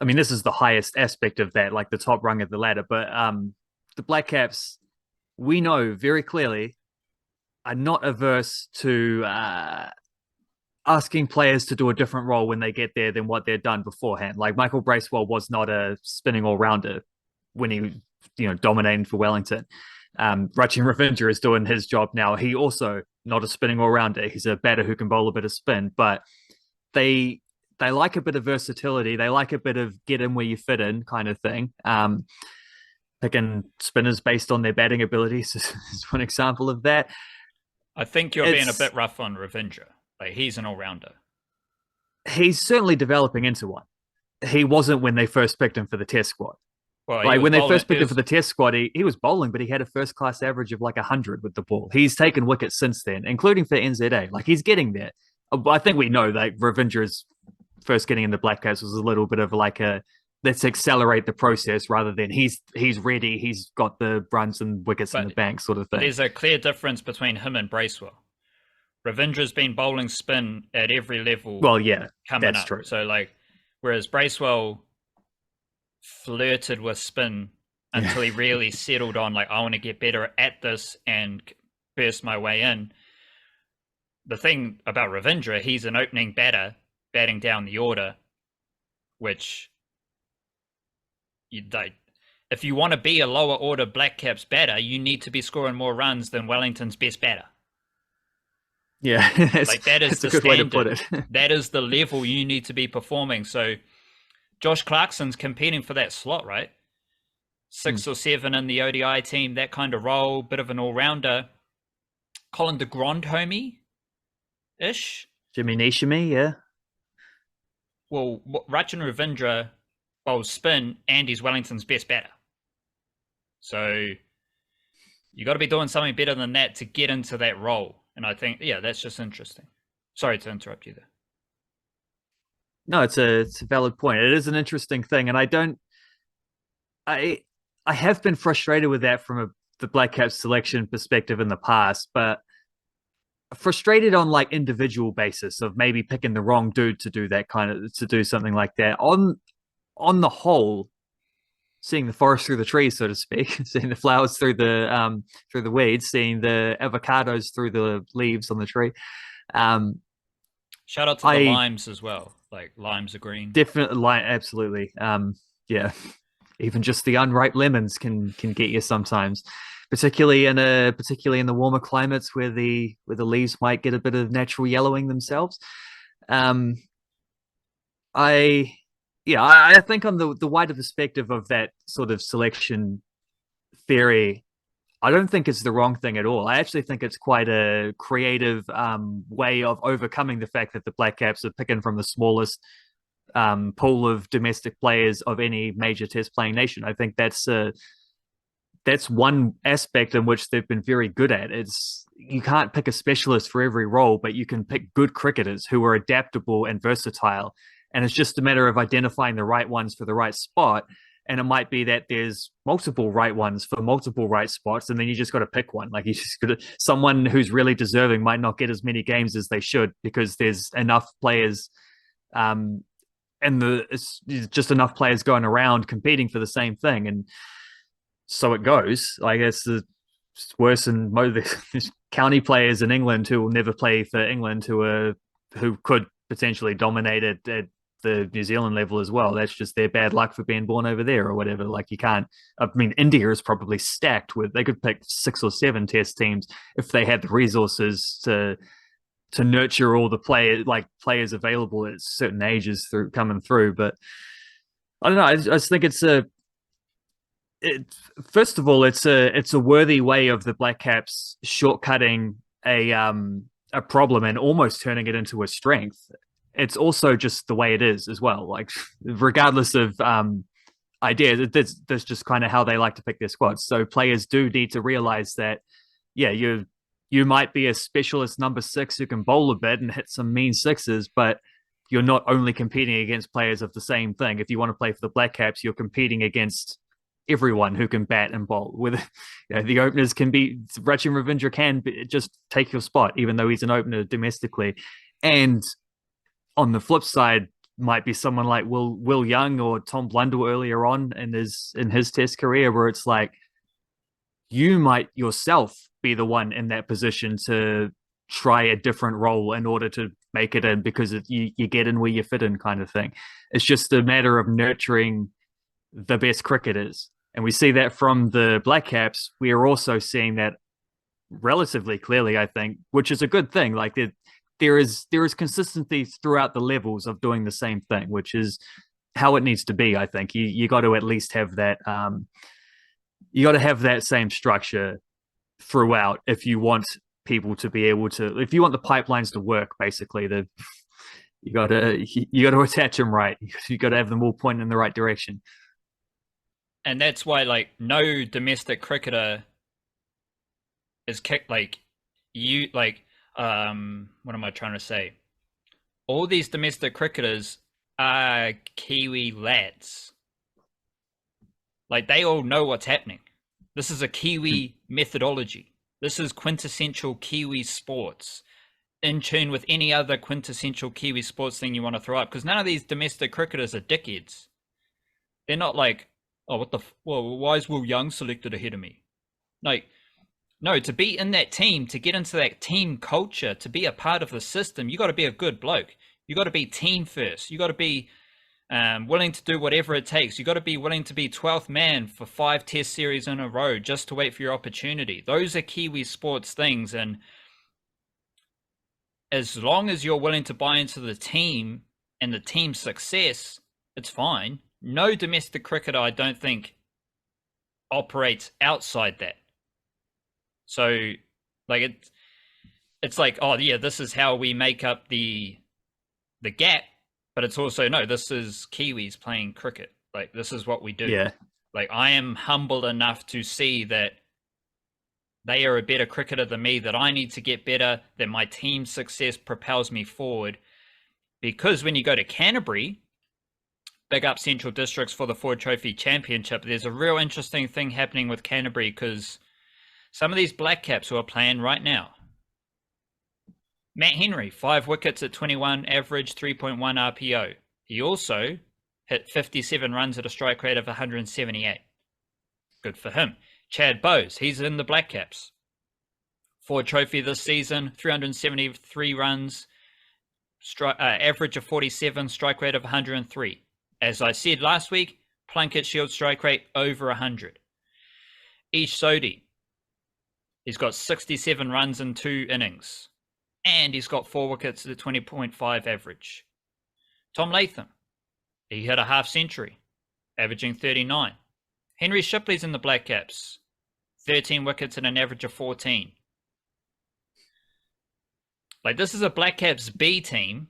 mean, this is the highest aspect of that, like the top rung of the ladder, but the Blackcaps, we know very clearly, are not averse to asking players to do a different role when they get there than what they've done beforehand. Like Michael Bracewell was not a spinning all-rounder when he, dominating for Wellington. Rachin Ravindra is doing his job now. He also not a spinning all-rounder. He's a batter who can bowl a bit of spin, but they like a bit of versatility. They like a bit of get in where you fit in kind of thing. Picking spinners based on their batting abilities is one example of that. I think you're being a bit rough on Ravindra. Like, he's an all-rounder. He's certainly developing into one. He wasn't when they first picked him for the test squad. Well, like when they first picked him for the test squad, he was bowling, but he had a first-class average of like 100 with the ball. He's taken wickets since then, including for NZA. Like, he's getting there. I think we know that Ravindra's first getting in the Blackcaps was a little bit of like a let's accelerate the process rather than he's ready, he's got the runs and wickets in the bank sort of thing. There's a clear difference between him and Bracewell. Ravindra's been bowling spin at every level. Well, yeah, coming that's up. true. So like, whereas Bracewell flirted with spin until he really settled on like, I want to get better at this and burst my way in. The thing about Ravindra, he's an opening batter, batting down the order, which if you want to be a lower order Blackcaps batter, you need to be scoring more runs than Wellington's best batter. Yeah, like that is the good standard. Way to put it. That is the level you need to be performing. So Josh Clarkson's competing for that slot, right? 6 or 7 in the ODI team, that kind of role, bit of an all-rounder. Colin de Grandhomme-ish. Jimmy Nishimi, yeah. Well, Rachin Ravindra bowls spin and he's Wellington's best batter. So you got to be doing something better than that to get into that role. And I think, yeah, that's just interesting. Sorry to interrupt you there. No, it's a valid point. It is an interesting thing, and I have been frustrated with that from the Blackcaps selection perspective in the past, but frustrated on like individual basis of maybe picking the wrong dude to do something like that. On the whole, seeing the forest through the trees, so to speak, seeing the flowers through the weeds, seeing the avocados through the leaves on the tree. Shout out to the limes as well. Like, limes are green. Definitely, absolutely. Yeah. even just the unripe lemons can get you sometimes, particularly in the warmer climates where the leaves might get a bit of natural yellowing themselves. Um, I I think on the wider perspective of that sort of selection theory, I don't think it's the wrong thing at all. I actually think it's quite a creative way of overcoming the fact that the Blackcaps are picking from the smallest pool of domestic players of any major test playing nation. I think that's one aspect in which they've been very good at. It's you can't pick a specialist for every role, but you can pick good cricketers who are adaptable and versatile. And it's just a matter of identifying the right ones for the right spot. And it might be that there's multiple right ones for multiple right spots, and then you just got to pick one. Like you just got to, someone who's really deserving might not get as many games as they should because there's enough players, and it's just enough players going around competing for the same thing. And so it goes. Like it's worse than most county players in England who will never play for England, who could potentially dominate at the New Zealand level as well. That's just their bad luck for being born over there or whatever. Like you can't. I mean, India is probably stacked with. They could pick 6 or 7 test teams if they had the resources to nurture all the players available at certain ages through coming through. But I don't know. I just think first of all, it's a worthy way of the Blackcaps shortcutting a problem and almost turning it into a strength. It's also just the way it is as well. Like regardless of ideas, that's just kind of how they like to pick their squads. So players do need to realize that, yeah, you might be a specialist number 6 who can bowl a bit and hit some mean sixes, but you're not only competing against players of the same thing. If you want to play for the Blackcaps, you're competing against everyone who can bat and bowl. With the openers can be Rachin Ravindra can just take your spot, even though he's an opener domestically. And on the flip side, might be someone like Will Young or Tom Blundell earlier on in his test career, where it's like you might yourself be the one in that position to try a different role in order to make it in because you get in where you fit in kind of thing. It's just a matter of nurturing the best cricketers. And we see that from the Blackcaps. We are also seeing that relatively clearly, I think, which is a good thing. Like there is consistency throughout the levels of doing the same thing, which is how it needs to be. I think you got to at least have that. You got to have that same structure throughout if you want people to be able to. If you want the pipelines to work, basically, you got to attach them right. You got to have them all pointing in the right direction. And that's why, like, no domestic cricketer is kicked. Like, what am I trying to say? All these domestic cricketers are Kiwi lads. Like, they all know what's happening. This is a Kiwi methodology. This is quintessential Kiwi sports, in tune with any other quintessential Kiwi sports thing you want to throw up. Because none of these domestic cricketers are dickheads. They're not like, oh, why is Will Young selected ahead of me? Like, no, to be in that team, to get into that team culture, to be a part of the system, you got to be a good bloke. You got to be team first. You got to be willing to do whatever it takes. You got to be willing to be 12th man for 5 test series in a row just to wait for your opportunity. Those are Kiwi sports things. And as long as you're willing to buy into the team and the team's success, it's fine. No domestic cricketer, I don't think, operates outside that. So, like, it's like, oh yeah, this is how we make up the gap, but it's also, no, this is Kiwis playing cricket. Like, this is what we do. Yeah. Like, I am humbled enough to see that they are a better cricketer than me, that I need to get better, that my team's success propels me forward. Because when you go to Canterbury, big up Central Districts for the Ford Trophy Championship, there's a real interesting thing happening with Canterbury because some of these Blackcaps who are playing right now. Matt Henry, 5 wickets at 21 average, 3.1 RPO. He also hit 57 runs at a strike rate of 178. Good for him. Chad Bowes, he's in the Blackcaps. Ford Trophy this season, 373 runs, average of 47, strike rate of 103. As I said last week, Plunkett Shield strike rate over 100. Ish Sodhi, he's got 67 runs in 2 innings. And he's got 4 wickets at a 20.5 average. Tom Latham, he hit a half century, averaging 39. Henry Shipley's in the Blackcaps, 13 wickets at an average of 14. Like, this is a Blackcaps B team,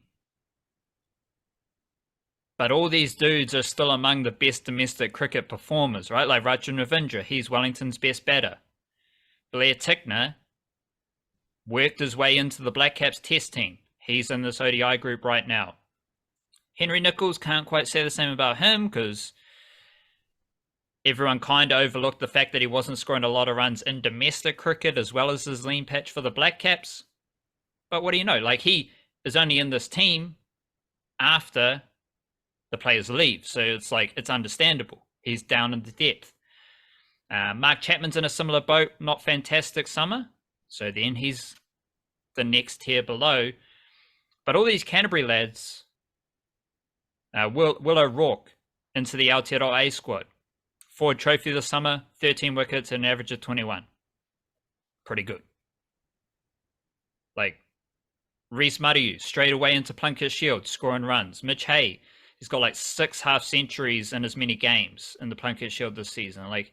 but all these dudes are still among the best domestic cricket performers, right? Like Rachin Ravindra, he's Wellington's best batter. Blair Tickner worked his way into the Blackcaps test team. He's in this ODI group right now. Henry Nicholls, can't quite say the same about him because everyone kind of overlooked the fact that he wasn't scoring a lot of runs in domestic cricket as well as his lean patch for the Blackcaps. But what do you know? Like, he is only in this team after the players leave. So it's like, it's understandable. He's down in the depth. Mark Chapman's in a similar boat. Not fantastic summer. So then he's the next tier below. But all these Canterbury lads, Will O'Rourke into the Aotearoa A squad. Ford Trophy this summer, 13 wickets and an average of 21. Pretty good. Like, Reece Mariu, straight away into Plunkett Shield, scoring runs. Mitch Hay, he's got like 6 half centuries in as many games in the Plunkett Shield this season. Like,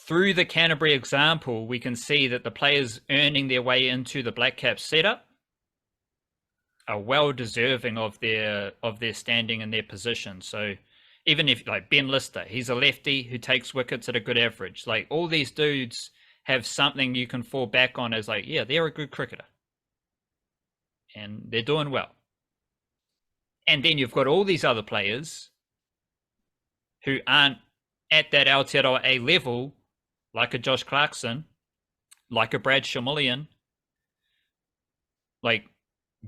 through the Canterbury example, we can see that the players earning their way into the Blackcaps setup are well deserving of their standing and their position. So even if, like, Ben Lister, he's a lefty who takes wickets at a good average. Like, all these dudes have something you can fall back on as like, yeah, they're a good cricketer. And they're doing well. And then you've got all these other players who aren't at that Aotearoa A level, like a Josh Clarkson, like a Brad Shamullian, like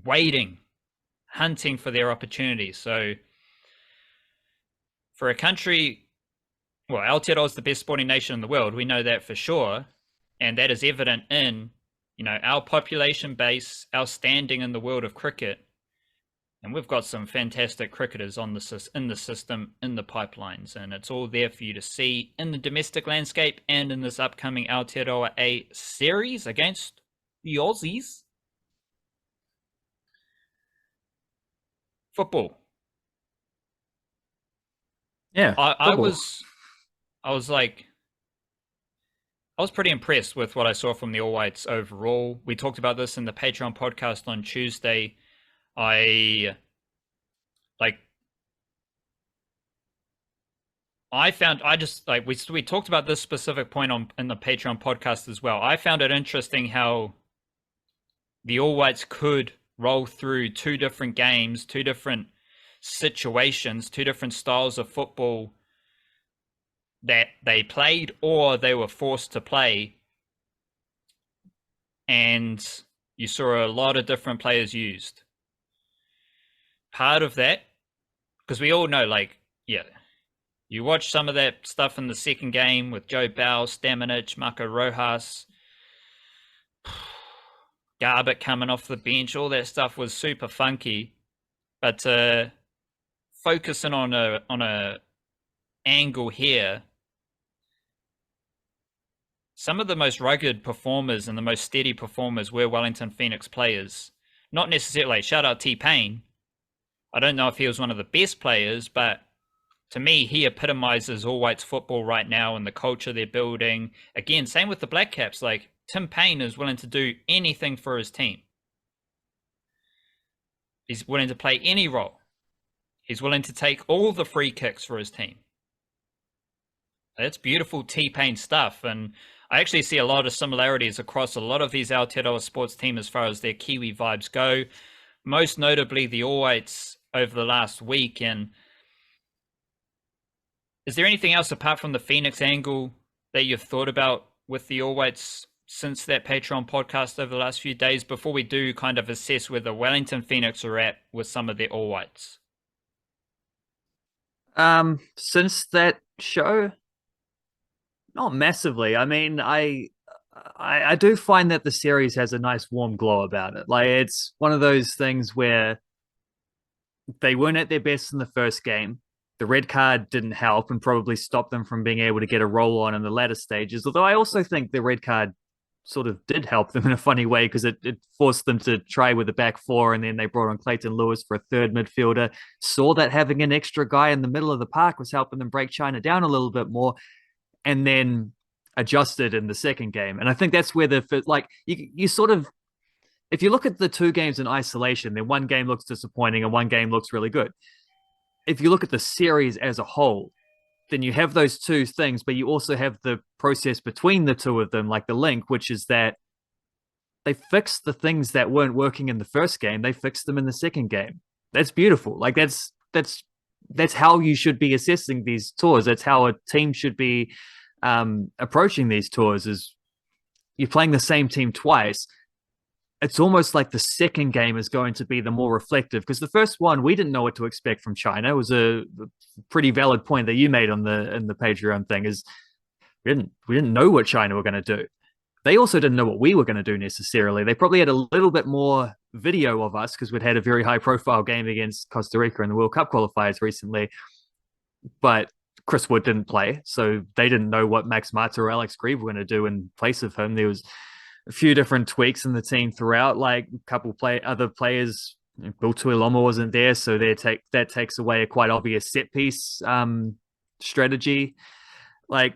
waiting, hunting for their opportunities. So for a country, well, Aotearoa is the best sporting nation in the world. We know that for sure. And that is evident in, you know, our population base, our standing in the world of cricket. And we've got some fantastic cricketers in the system, in the pipelines. And it's all there for you to see in the domestic landscape and in this upcoming Aotearoa A series against the Aussies. Football. Yeah. I was pretty impressed with what I saw from the All Whites overall. We talked about this in the Patreon podcast on Tuesday. We talked about this specific point in the Patreon podcast as well. I found it interesting how the All Whites could roll through 2 different games, 2 different situations, 2 different styles of football that they played or they were forced to play. And you saw a lot of different players used. Part of that, because we all know, like, yeah, you watch some of that stuff in the second game with Joe Bell, Stamanic, Marco Rojas, Garbutt coming off the bench, all that stuff was super funky. But focusing on a angle here, some of the most rugged performers and the most steady performers were Wellington Phoenix players. Not necessarily, shout out T-Pain. I don't know if he was one of the best players, but to me, he epitomizes All Whites football right now and the culture they're building. Again, same with the Blackcaps. Like, Tim Payne is willing to do anything for his team. He's willing to play any role. He's willing to take all the free kicks for his team. That's beautiful T-Pain stuff. And I actually see a lot of similarities across a lot of these Aotearoa sports teams as far as their Kiwi vibes go. Most notably, the All Whites over the last week. And is there anything else apart from the Phoenix angle that you've thought about with the All Whites since that Patreon podcast over the last few days before we do kind of assess where the Wellington Phoenix are at with some of their All Whites? Since that show, not massively. I mean, I do find that the series has a nice warm glow about it. Like, it's one of those things where they weren't at their best in the first game. The red card didn't help and probably stopped them from being able to get a roll on in the latter stages. Although I also think the red card sort of did help them in a funny way because it forced them to try with the back four, and then they brought on Clayton Lewis for a third midfielder. Saw that having an extra guy in the middle of the park was helping them break China down a little bit more, and then adjusted in the second game. And I think that's where you sort of, if you look at the two games in isolation, then one game looks disappointing and one game looks really good. If you look at the series as a whole, then you have those two things, but you also have the process between the two of them, like the link, which is that they fixed the things that weren't working in the first game. They fixed them in the second game. That's beautiful. Like that's how you should be assessing these tours. That's how a team should be approaching these tours. Is you're playing the same team twice. It's almost like the second game is going to be the more reflective, because the first one we didn't know what to expect from China. It was a pretty valid point that you made in the Patreon thing. Is we didn't know what China were going to do. They also didn't know what we were going to do necessarily. They probably had a little bit more video of us because we'd had a very high profile game against Costa Rica in the World Cup qualifiers recently, but Chris Wood didn't play, so they didn't know what Max Mata or Alex Grieve were going to do in place of him. There was a few different tweaks in the team throughout, like a couple other players. Bill Tuiloma wasn't there, so that takes away a quite obvious set piece strategy. Like,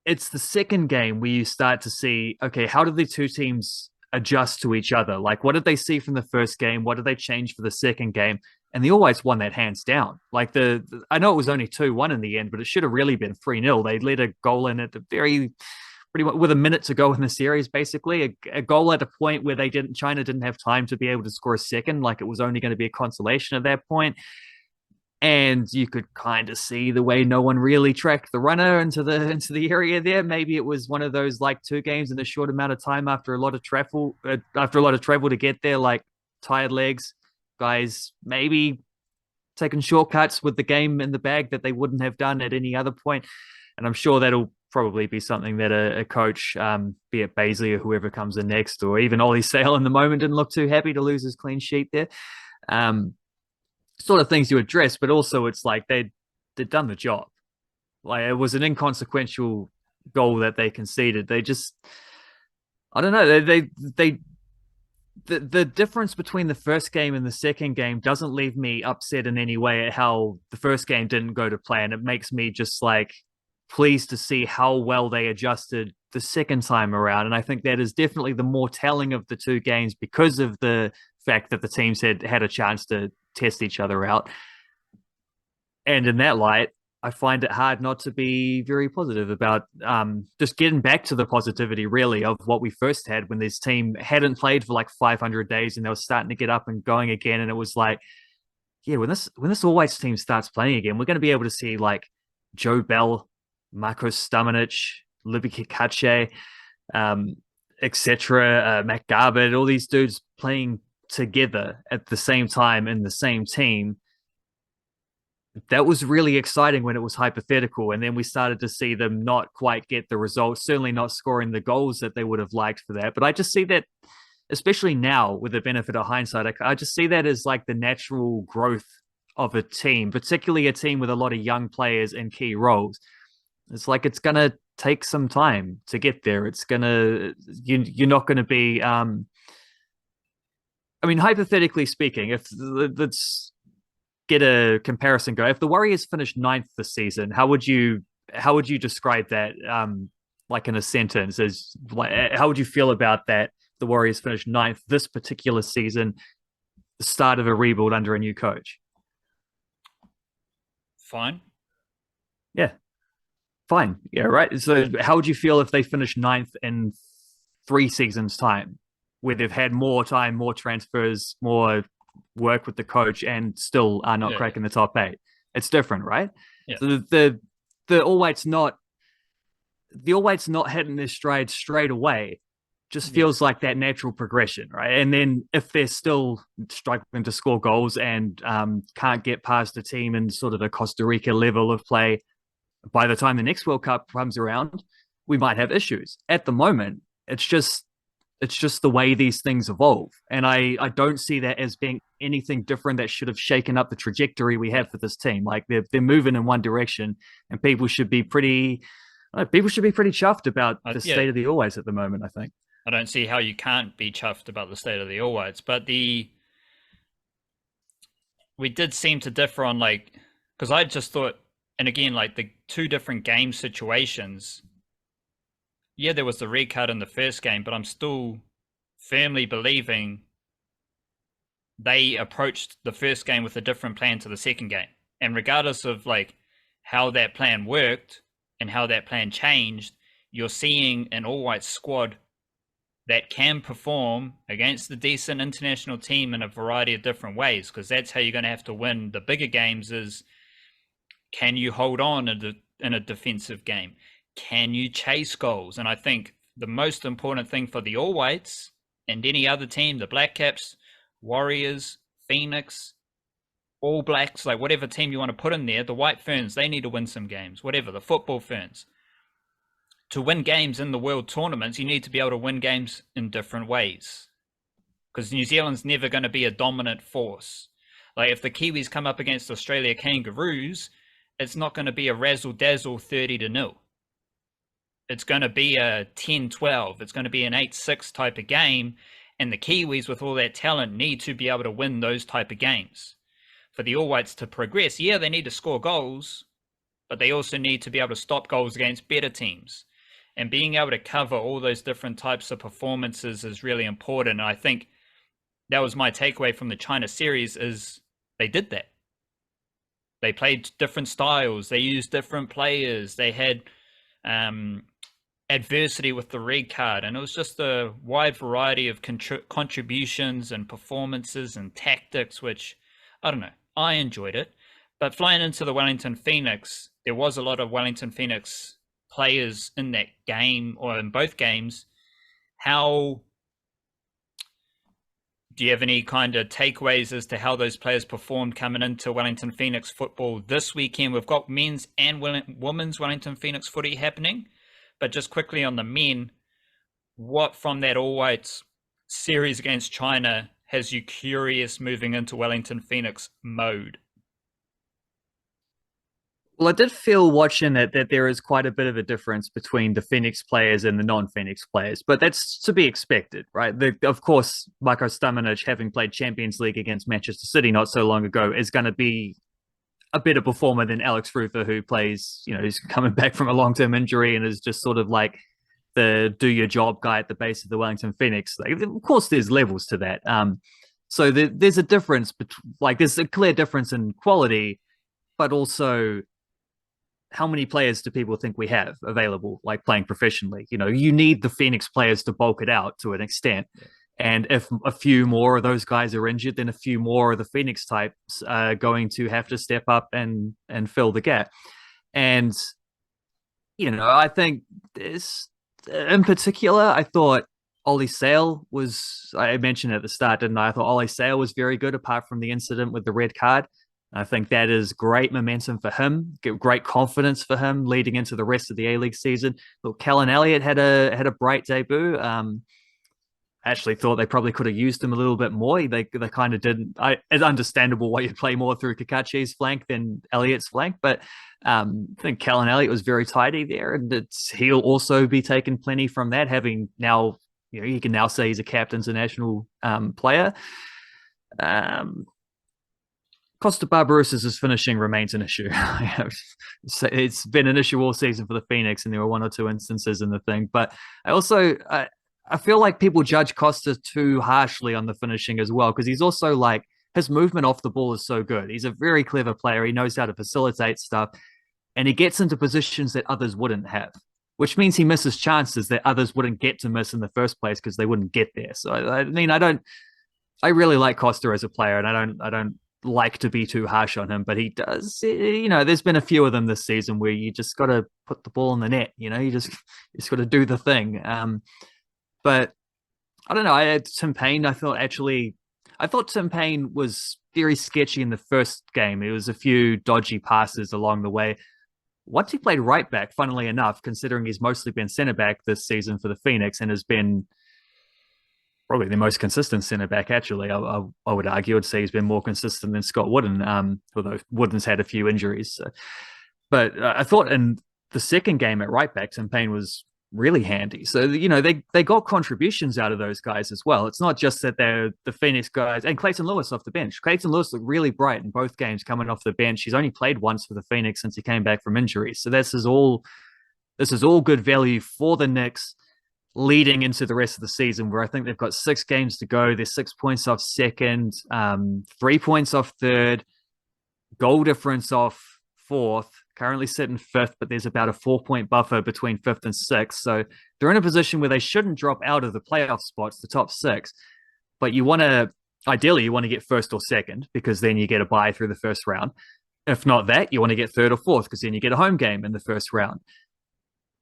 it's the second game where you start to see, okay, how did the two teams adjust to each other? Like, what did they see from the first game? What did they change for the second game? And the All Whites won that hands down. Like I know it was only 2-1 in the end, but it should have really been 3-0. They let a goal in at the pretty much with a minute to go in the series, basically. A goal at a point where China didn't have time to be able to score a second. Like, it was only going to be a consolation at that point. And you could kind of see the way no one really tracked the runner into the area there. Maybe it was one of those like two games in a short amount of time after a lot of travel to get there, like tired legs, guys maybe taking shortcuts with the game in the bag that they wouldn't have done at any other point. And I'm sure that'll probably be something that a coach, be it Baisley or whoever comes in next, or even Ollie Sale in the moment, didn't look too happy to lose his clean sheet there. Sort of things you address, but also it's like they'd done the job. Like, it was an inconsequential goal that they conceded. They just, I don't know. The difference between the first game and the second game doesn't leave me upset in any way at how the first game didn't go to plan. It makes me just like pleased to see how well they adjusted the second time around. And I think that is definitely the more telling of the two games, because of the fact that the teams had a chance to test each other out. And in that light, I find it hard not to be very positive about just getting back to the positivity, really, of what we first had when this team hadn't played for like 500 days and they were starting to get up and going again. And it was like, yeah, when this All Whites team starts playing again, we're going to be able to see like Joe Bell, Marko Stamanic, Libby Kikache, etc., Matt Garbutt, all these dudes playing together at the same time in the same team. That was really exciting when it was hypothetical. And then we started to see them not quite get the results, certainly not scoring the goals that they would have liked for that. But I just see that, especially now with the benefit of hindsight, I just see that as like the natural growth of a team, particularly a team with a lot of young players in key roles. It's like, it's going to take some time to get there. It's going to, you're not going to be, I mean, hypothetically speaking, if let's get a comparison go. If the Warriors finished 9th this season, how would you describe that? Like in a sentence, as like, how would you feel about that? The Warriors finished 9th this particular season, the start of a rebuild under a new coach. Fine. Yeah. Fine. Yeah, right. So how would you feel if they finished 9th in 3 seasons' time, where they've had more time, more transfers, more work with the coach, and still are not cracking the top 8? It's different, right? Yeah. So the All Whites not hitting their stride straight away just feels like that natural progression, right? And then if they're still struggling to score goals and can't get past the team in sort of a Costa Rica level of play, by the time the next World Cup comes around, we might have issues. At the moment, it's just it's just the way these things evolve. And I don't see that as being anything different that should have shaken up the trajectory we have for this team. Like they're moving in one direction, and people should be pretty chuffed about the Yeah, state of the All Whites at the moment, I think. I don't see how you can't be chuffed about the state of the All Whites, but we did seem to differ on like, because I just thought, and again, like the two different game situations. Yeah, there was the red card in the first game, but I'm still firmly believing they approached the first game with a different plan to the second game. And regardless of like how that plan worked and how that plan changed, you're seeing an all white squad that can perform against the decent international team in a variety of different ways, because that's how you're going to have to win the bigger games. Is can you hold on in a defensive game? Can you chase goals? And I think the most important thing for the All Whites and any other team, the Blackcaps, Warriors, Phoenix, All Blacks, like whatever team you want to put in there, the White Ferns, they need to win some games, whatever, the Football Ferns. To win games in the world tournaments, you need to be able to win games in different ways, because New Zealand's never going to be a dominant force. Like if the Kiwis come up against Australia Kangaroos, it's not going to be a razzle-dazzle 30-0. It's going to be a 10-12. It's going to be an 8-6 type of game. And the Kiwis, with all that talent, need to be able to win those type of games. For the All Whites to progress, yeah, they need to score goals, but they also need to be able to stop goals against better teams. And being able to cover all those different types of performances is really important. And I think that was my takeaway from the China series, is they did that. They played different styles. They used different players. They had adversity with the red card, and it was just a wide variety of contributions and performances and tactics, which, I don't know, I enjoyed it. But flying into the Wellington Phoenix, there was a lot of Wellington Phoenix players in that game, or in both games. How do you have any kind of takeaways as to how those players performed coming into Wellington Phoenix football this weekend? We've got men's and women's Wellington Phoenix footy happening. But just quickly on the men, what from that All Whites series against China has you curious moving into Wellington Phoenix mode? Well, I did feel watching it that there is quite a bit of a difference between the Phoenix players and the non-Phoenix players, but that's to be expected, right? Of course, Marko Stamanic, having played Champions League against Manchester City not so long ago, is going to be a better performer than Alex Rufer, who plays, he's coming back from a long-term injury and is just sort of like the do your job guy at the base of the Wellington Phoenix. Like, of course, there's levels to that. So there's a difference, there's a clear difference in quality, but also how many players do people think we have available, like playing professionally? You need the Phoenix players to bulk it out to an extent. Yeah. And if a few more of those guys are injured, then a few more of the Phoenix types are going to have to step up and fill the gap. And, I think this, in particular, I thought Ollie Sale was, I mentioned at the start, didn't I? I thought Ollie Sale was very good, apart from the incident with the red card. I think that is great momentum for him, great confidence for him leading into the rest of the A-League season. Look, Callan Elliott had a bright debut. I actually thought they probably could have used him a little bit more. They kind of didn't. It's understandable why you play more through Kakachi's flank than Elliott's flank, but I think Callan Elliott was very tidy there, and he'll also be taking plenty from that, having now, you can now say he's a captain's international player. Costa Barbaros's finishing remains an issue. It's been an issue all season for the Phoenix, and there were one or two instances in the thing. But I feel like people judge Costa too harshly on the finishing as well, because he's also like, his movement off the ball is so good. He's a very clever player. He knows how to facilitate stuff, and he gets into positions that others wouldn't have, which means he misses chances that others wouldn't get to miss in the first place because they wouldn't get there. So I really like Costa as a player, and I don't like to be too harsh on him, but he does, there's been a few of them this season where you just got to put the ball in the net, you just got to do the thing. But I don't know. I had Tim Payne. I thought Tim Payne was very sketchy in the first game. It was a few dodgy passes along the way. Once he played right back, funnily enough, considering he's mostly been centre back this season for the Phoenix and has been probably the most consistent centre back. Actually, I would argue, I'd say he's been more consistent than Scott Wooden. Although Wooden's had a few injuries, so. But I thought in the second game at right back, Tim Payne was really handy. So they got contributions out of those guys as well. It's not just that they're the Phoenix guys and Clayton Lewis off the bench. Clayton Lewis looked really bright in both games coming off the bench. He's only played once for the Phoenix since he came back from injury. So this is all good value for the Knicks leading into the rest of the season, where I think they've got 6 games to go. They're 6 points off second, 3 points off third, goal difference off fourth, currently sitting fifth, but there's about a 4-point buffer between fifth and sixth. So they're in a position where they shouldn't drop out of the playoff spots, the top 6. But ideally, you want to get first or second, because then you get a bye through the first round. If not that, you want to get third or fourth, because then you get a home game in the first round.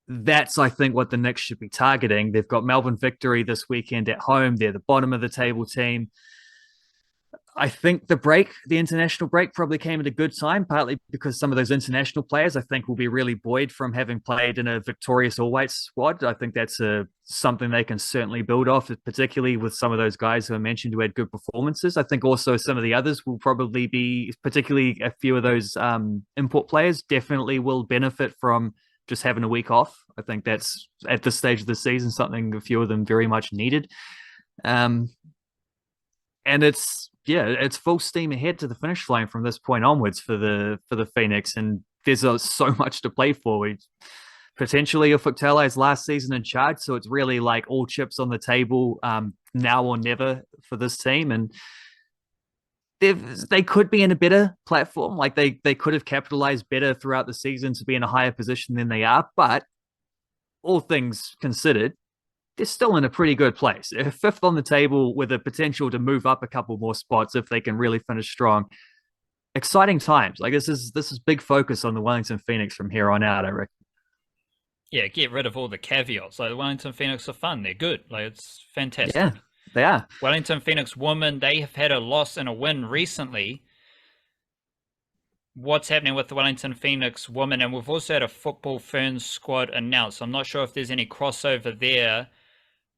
That's, I think, what the Knicks should be targeting. They've got Melbourne Victory this weekend at home. They're the bottom of the table team. I think the international break probably came at a good time, partly because some of those international players, I think, will be really buoyed from having played in a victorious all-white squad. I think that's something they can certainly build off, particularly with some of those guys who I mentioned who had good performances. I think also some of the others will probably be, particularly a few of those import players, definitely will benefit from just having a week off. I think that's, at this stage of the season, something a few of them very much needed. And it's full steam ahead to the finish line from this point onwards for the Phoenix, and there's so much to play for. Potentially Ufuk-Talei's last season in charge, so it's really like all chips on the table, now or never for this team, and they could be in a better platform. Like they could have capitalized better throughout the season to be in a higher position than they are, but all things considered, they're still in a pretty good place. Fifth on the table with a potential to move up a couple more spots if they can really finish strong. Exciting times. Like this is big focus on the Wellington Phoenix from here on out, I reckon. Yeah, get rid of all the caveats. Like the Wellington Phoenix are fun. They're good. Like it's fantastic. Yeah, they are. Wellington Phoenix women, they have had a loss and a win recently. What's happening with the Wellington Phoenix women? And we've also had a Football Ferns squad announced. I'm not sure if there's any crossover there.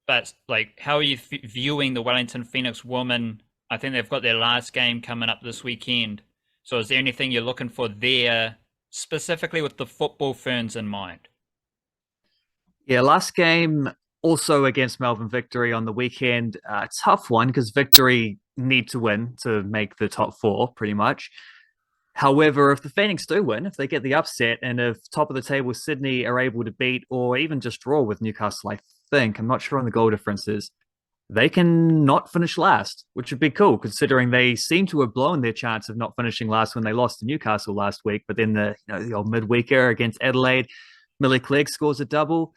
But like, how are you viewing the Wellington Phoenix women? I think they've got their last game coming up this weekend. So is there anything you're looking for there, specifically with the Football Ferns in mind? Yeah, last game also against Melbourne Victory on the weekend. Tough one because Victory need to win to make the top 4 pretty much. However, if the Phoenix do win, if they get the upset, and if top of the table Sydney are able to beat or even just draw with Newcastle, I'm not sure on the goal differences, they can not finish last, which would be cool considering they seem to have blown their chance of not finishing last when they lost to Newcastle last week. But then the old midweeker against Adelaide, Millie Clegg scores a double.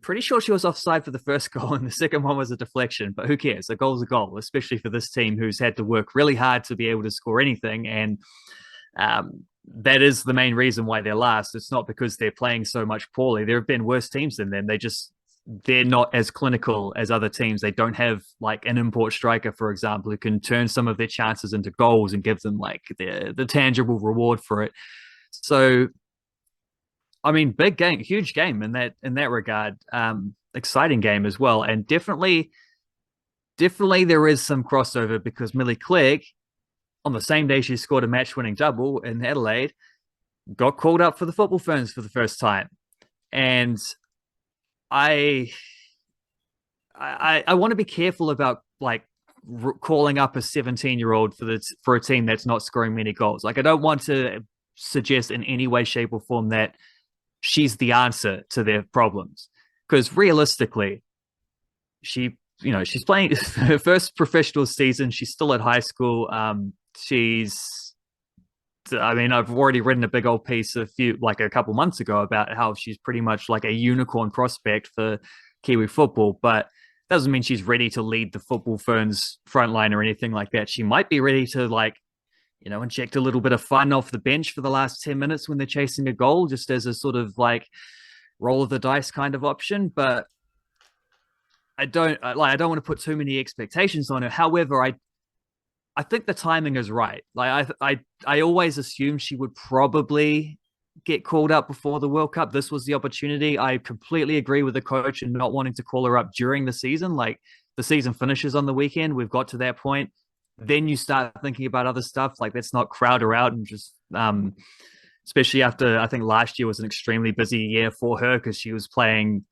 Pretty sure she was offside for the first goal, and the second one was a deflection, but who cares? A goal's a goal, especially for this team who's had to work really hard to be able to score anything. And that is the main reason why they're last. It's not because they're playing so much poorly. There have been worse teams than them. They're not as clinical as other teams. They don't have like an import striker, for example, who can turn some of their chances into goals and give them like the tangible reward for it. So, I mean, big game, huge game in that regard. Exciting game as well, and definitely there is some crossover because Millie Clegg, on the same day she scored a match-winning double in Adelaide, got called up for the Football Ferns for the first time, and I want to be careful about like calling up a 17-year-old for a team that's not scoring many goals. Like I don't want to suggest in any way, shape, or form that she's the answer to their problems, because realistically, she's playing her first professional season. She's still at high school. I've already written a big old piece a couple months ago about how she's pretty much like a unicorn prospect for Kiwi football, but that doesn't mean she's ready to lead the Football Ferns frontline or anything like that. She might be ready to inject a little bit of fun off the bench for the last 10 minutes when they're chasing a goal, just as a sort of like roll of the dice kind of option. But I don't want to put too many expectations on her. However, I think the timing is right. Like I always assumed she would probably get called up before the World Cup. This was the opportunity. I completely agree with the coach and not wanting to call her up during the season. Like the season finishes on the weekend. We've got to that point. Then you start thinking about other stuff. Like let's not crowd her out and just especially after I think last year was an extremely busy year for her because she was playing.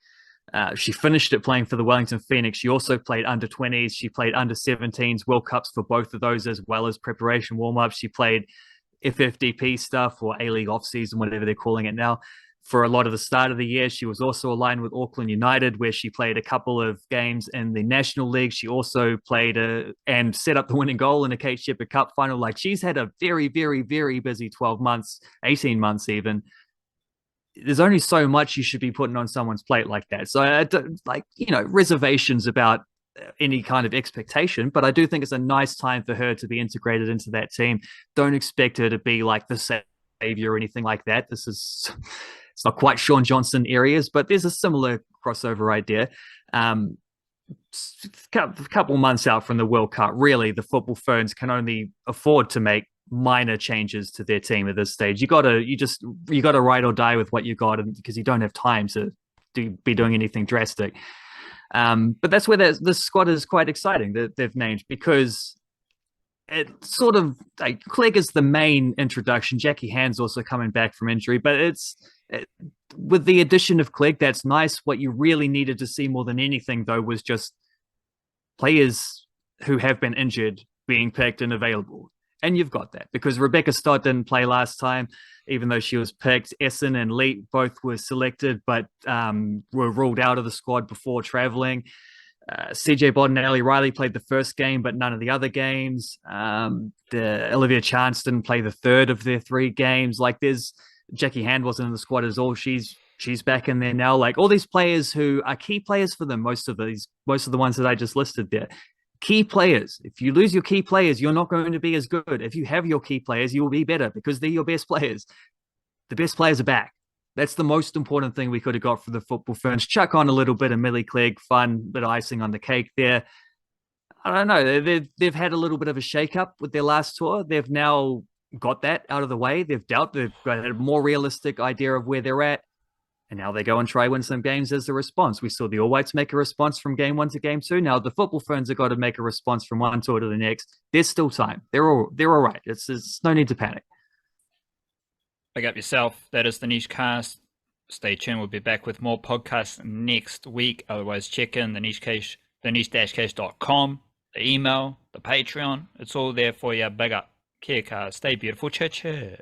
She finished it playing for the Wellington Phoenix. She also played under 20s. She played under 17s, World Cups for both of those, as well as preparation warm ups. She played FFDP stuff or A League off season, whatever they're calling it now. For a lot of the start of the year, she was also aligned with Auckland United, where she played a couple of games in the National League. She also played and set up the winning goal in a Kate Shepherd Cup final. Like she's had a very, very, very busy 12 months, 18 months even. There's only so much you should be putting on someone's plate like that. So I don't, like, reservations about any kind of expectation, but I do think it's a nice time for her to be integrated into that team. Don't expect her to be like the savior or anything like that. It's not quite Sean Johnson areas, but there's a similar crossover idea. A couple months out from the World Cup, really, the Football Ferns can only afford to make minor changes to their team at this stage. You gotta ride or die with what you got, because you don't have time to be doing anything drastic. But that's where this squad is quite exciting that they've named, because it sort of like Clegg is the main introduction. Jackie Hand's also coming back from injury, but with the addition of Clegg, that's nice. What you really needed to see more than anything, though, was just players who have been injured being picked and available. And you've got that because Rebecca Stott didn't play last time, even though she was picked. Essen and Leet both were selected, but were ruled out of the squad before traveling. CJ Bodden and Ellie Riley played the first game, but none of the other games. Olivia Chance didn't play the third of their 3 games. Like Jackie Hand wasn't in the squad as all. She's back in there now. Like all these players who are key players for them, most of the ones that I just listed there. Key players. If you lose your key players, you're not going to be as good. If you have your key players, you will be better because they're your best players. The best players are back. That's the most important thing we could have got for the Football Ferns. Chuck on a little bit of Millie Clegg, fun, bit of icing on the cake there. I don't know. They've had a little bit of a shake-up with their last tour. They've now got that out of the way. They've got a more realistic idea of where they're at. And now they go and try win some games as a response. We saw the All Whites make a response from game 1 to game 2. Now the Football Ferns have got to make a response from one tour to the next. There's still time. They're all right. It's no need to panic. Big up yourself. That is the Niche Cast. Stay tuned. We'll be back with more podcasts next week. Otherwise, check in the niche-case.com, the email, the Patreon. It's all there for you. Big up. Kia kaha. Stay beautiful. Cheer.